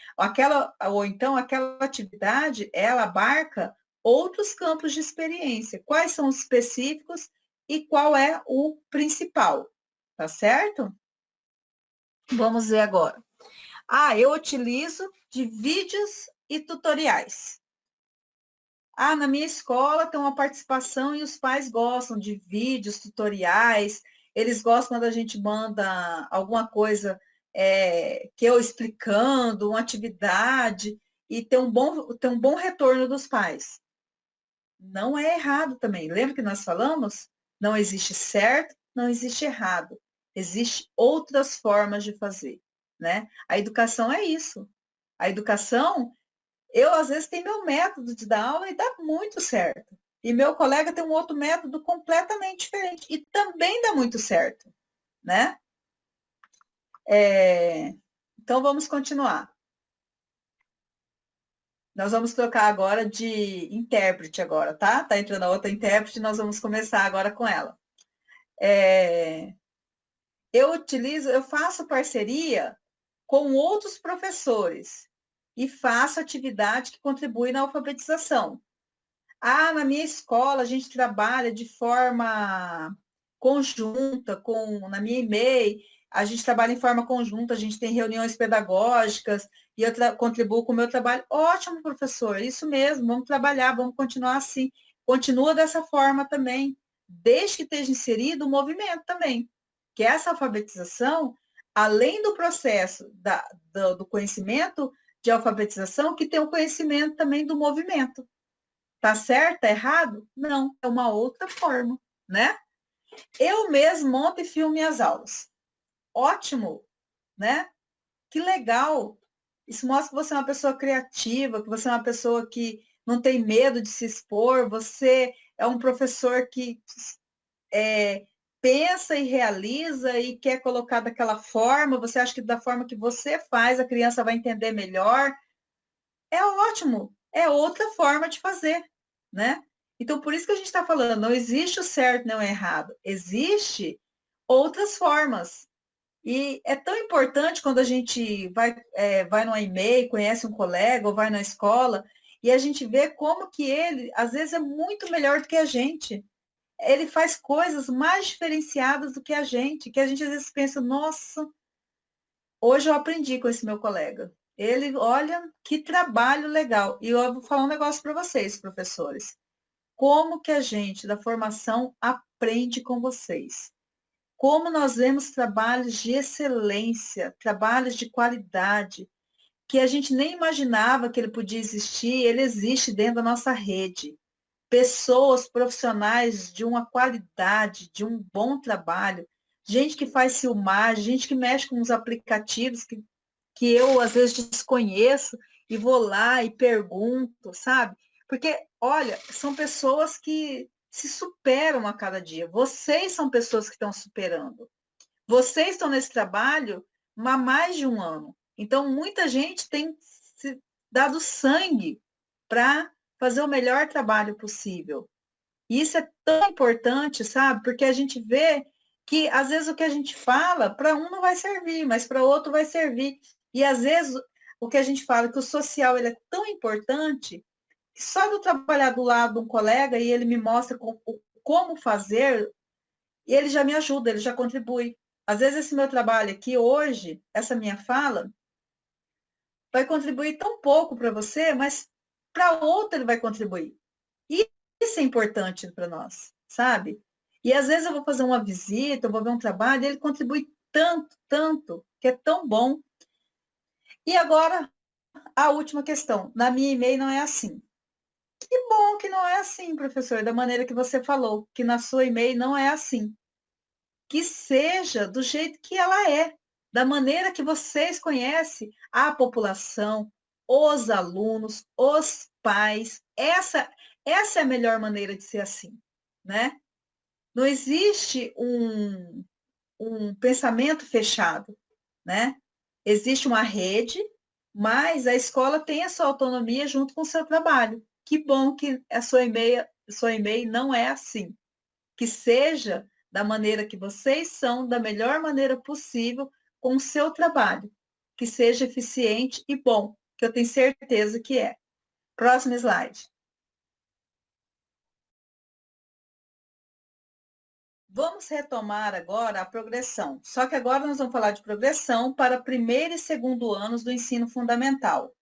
B: Ou então aquela atividade, ela abarca outros campos de experiência. Quais são os específicos e qual é o principal, tá certo? Vamos ver agora. Eu utilizo de vídeos e tutoriais. Na minha escola tem uma participação e os pais gostam de vídeos, tutoriais, eles gostam quando a gente manda alguma coisa que eu explicando, uma atividade, e tem um bom retorno dos pais. Não é errado também. Lembra que nós falamos? Não existe certo, não existe errado. Existem outras formas de fazer, né? A educação é isso. A educação, eu às vezes tenho meu método de dar aula e dá muito certo. E meu colega tem um outro método completamente diferente e também dá muito certo, né? Então vamos continuar. Nós vamos trocar agora de intérprete agora, tá? Tá entrando a outra intérprete, nós vamos começar agora com ela. Eu faço parceria com outros professores e faço atividade que contribui na alfabetização. Na minha escola a gente trabalha de forma conjunta, na minha EMEI, a gente trabalha em forma conjunta, a gente tem reuniões pedagógicas e eu contribuo com o meu trabalho. Ótimo, professor, isso mesmo, vamos trabalhar, vamos continuar assim. Continua dessa forma também, desde que esteja inserido o movimento também, que essa alfabetização, além do processo do conhecimento de alfabetização, que tem o conhecimento também do movimento. Tá certo? Tá errado? Não, é uma outra forma, né? Eu mesmo monto e filmo minhas aulas. Ótimo, né? Que legal. Isso mostra que você é uma pessoa criativa, que você é uma pessoa que não tem medo de se expor, você é um professor que pensa e realiza e quer colocar daquela forma, você acha que da forma que você faz, a criança vai entender melhor. É ótimo, é outra forma de fazer, né? Então, por isso que a gente está falando, não existe o certo nem o errado, existe outras formas. E é tão importante quando a gente vai no e-mail, conhece um colega ou vai na escola, e a gente vê como que ele, às vezes, é muito melhor do que a gente. Ele faz coisas mais diferenciadas do que a gente às vezes pensa, nossa, hoje eu aprendi com esse meu colega. Ele, olha, que trabalho legal. E eu vou falar um negócio para vocês, professores. Como que a gente da formação aprende com vocês? como nós vemos trabalhos de excelência, trabalhos de qualidade, que a gente nem imaginava que ele podia existir, ele existe dentro da nossa rede. Pessoas profissionais de uma qualidade, de um bom trabalho, gente que faz filmagem, gente que mexe com os aplicativos que eu às vezes desconheço e vou lá e pergunto, sabe? Porque, olha, são pessoas que se superam a cada dia. Vocês são pessoas que estão superando. Vocês estão nesse trabalho há mais de um ano. Então, muita gente tem se dado sangue para fazer o melhor trabalho possível. E isso é tão importante, sabe? Porque a gente vê que, às vezes, o que a gente fala, para um não vai servir, mas para outro vai servir. E, às vezes, o que a gente fala, que o social ele é tão importante, que só de eu trabalhar do lado de um colega e ele me mostra como fazer, ele já me ajuda, ele já contribui. Às vezes, esse meu trabalho aqui hoje, essa minha fala, vai contribuir tão pouco para você, mas para outro ele vai contribuir. E isso é importante para nós, sabe? E às vezes eu vou fazer uma visita, eu vou ver um trabalho, e ele contribui tanto, tanto, que é tão bom. E agora, a última questão. Na minha e-mail não é assim. Que bom que não é assim, professor, da maneira que você falou, que na sua e-mail não é assim. Que seja do jeito que ela é, da maneira que vocês conhecem a população, os alunos, os pais. Essa é a melhor maneira de ser assim, né? Não existe um pensamento fechado, né? Existe uma rede, mas a escola tem a sua autonomia junto com o seu trabalho. Que bom que a sua e-mail não é assim. Que seja da maneira que vocês são, da melhor maneira possível com o seu trabalho. Que seja eficiente e bom, que eu tenho certeza que é. Próximo slide. Vamos retomar agora a progressão. Só que agora nós vamos falar de progressão para primeiro e segundo anos do ensino fundamental.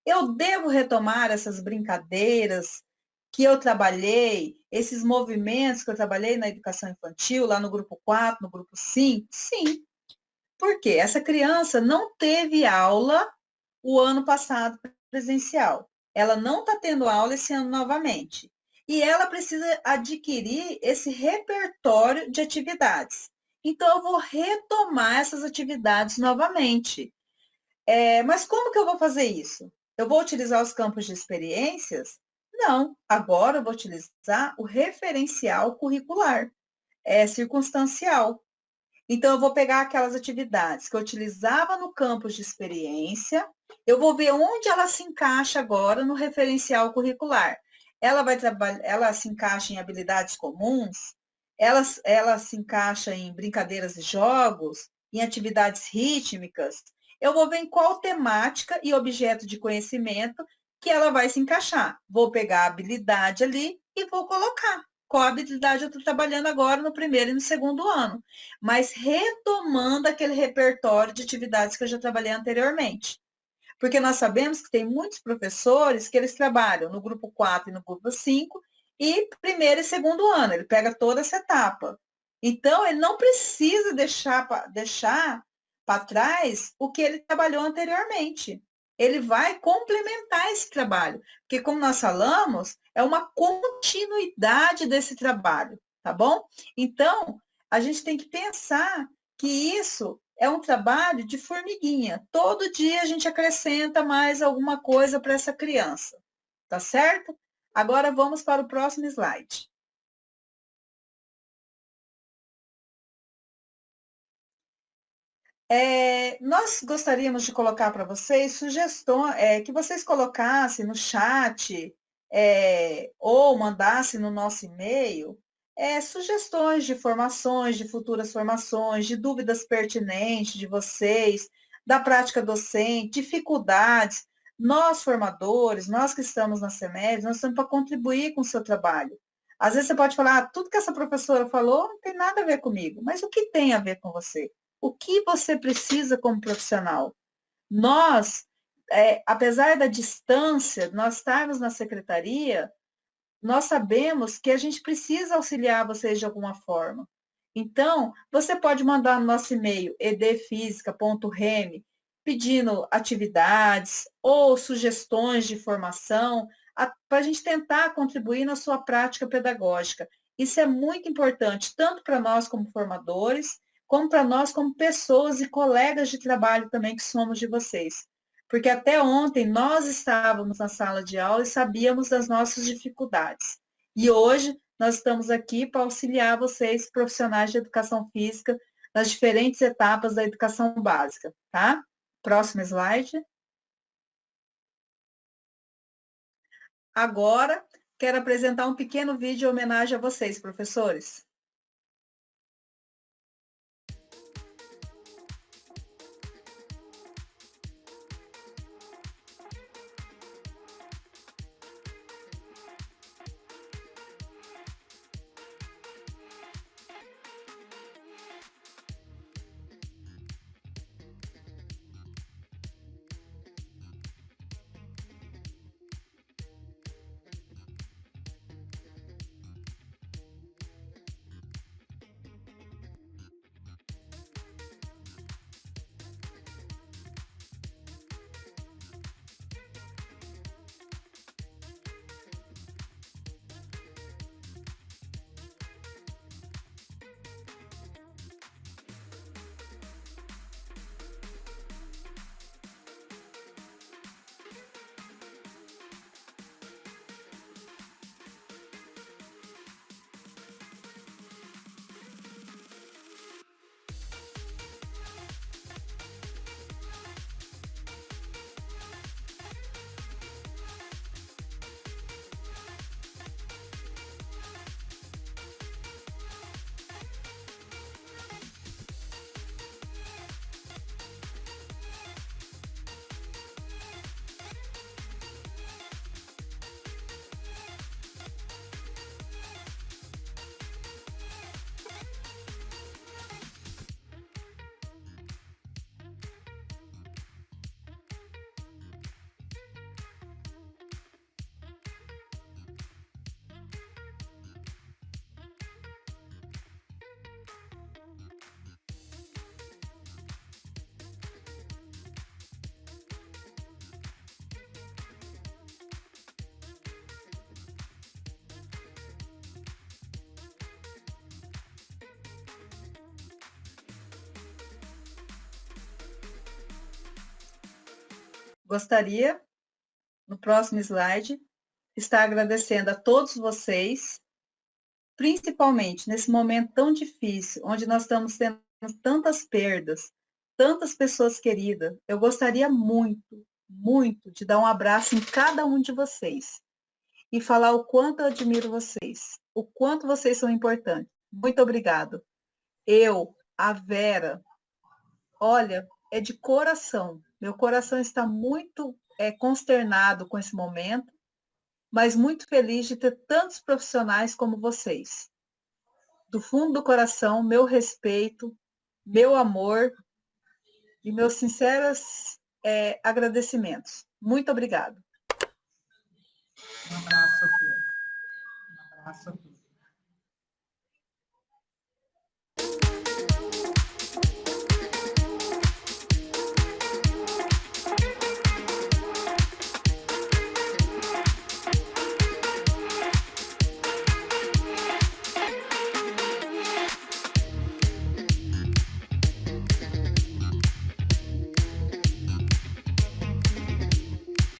B: Eu devo retomar essas brincadeiras que eu trabalhei, esses movimentos que eu trabalhei na educação infantil, lá no grupo 4, no grupo 5? Sim. Por quê? Essa criança não teve aula o ano passado presencial. Ela não está tendo aula esse ano novamente. E ela precisa adquirir esse repertório de atividades. Então, eu vou retomar essas atividades novamente. Mas como que eu vou fazer isso? Eu vou utilizar os campos de experiências? Não, agora eu vou utilizar o referencial curricular, circunstancial. Então, eu vou pegar aquelas atividades que eu utilizava no campus de experiência, eu vou ver onde ela se encaixa agora no referencial curricular. Ela vai trabalhar, ela se encaixa em habilidades comuns, ela se encaixa em brincadeiras e jogos, em atividades rítmicas. Eu vou ver em qual temática e objeto de conhecimento que ela vai se encaixar. Vou pegar a habilidade ali e vou colocar qual habilidade eu estou trabalhando agora no primeiro e no segundo ano, mas retomando aquele repertório de atividades que eu já trabalhei anteriormente. Porque nós sabemos que tem muitos professores que eles trabalham no grupo 4 e no grupo 5 e primeiro e segundo ano, ele pega toda essa etapa. Então, ele não precisa deixar para trás o que ele trabalhou anteriormente. Ele vai complementar esse trabalho, porque como nós falamos, é uma continuidade desse trabalho, tá bom? Então, a gente tem que pensar que isso é um trabalho de formiguinha. Todo dia a gente acrescenta mais alguma coisa para essa criança, tá certo? Agora vamos para o próximo slide. Nós gostaríamos de colocar para vocês sugestões, que vocês colocassem no chat, ou mandassem no nosso e-mail, sugestões de formações, de futuras formações, de dúvidas pertinentes de vocês, da prática docente, dificuldades. Nós, formadores, nós que estamos na CEMED, nós estamos para contribuir com o seu trabalho. Às vezes você pode falar, tudo que essa professora falou não tem nada a ver comigo, mas o que tem a ver com você? O que você precisa como profissional? Nós, apesar da distância, nós estarmos na secretaria, nós sabemos que a gente precisa auxiliar vocês de alguma forma. Então, você pode mandar no nosso e-mail edfisica.rem pedindo atividades ou sugestões de formação para a gente tentar contribuir na sua prática pedagógica. Isso é muito importante, tanto para nós como formadores, como para nós como pessoas e colegas de trabalho também que somos de vocês. Porque até ontem nós estávamos na sala de aula e sabíamos das nossas dificuldades. E hoje nós estamos aqui para auxiliar vocês, profissionais de educação física, nas diferentes etapas da educação básica, tá? Próximo slide. Agora, quero apresentar um pequeno vídeo em homenagem a vocês, professores. Gostaria, no próximo slide, estar agradecendo a todos vocês, principalmente nesse momento tão difícil, onde nós estamos tendo tantas perdas, tantas pessoas queridas. Eu gostaria muito, muito de dar um abraço em cada um de vocês e falar o quanto eu admiro vocês, o quanto vocês são importantes. Muito obrigado. Eu, a Vera, olha, é de coração. Meu coração está muito consternado com esse momento, mas muito feliz de ter tantos profissionais como vocês. Do fundo do coração, meu respeito, meu amor e meus sinceros agradecimentos. Muito obrigado.
A: Um abraço a todos. Um abraço a todos.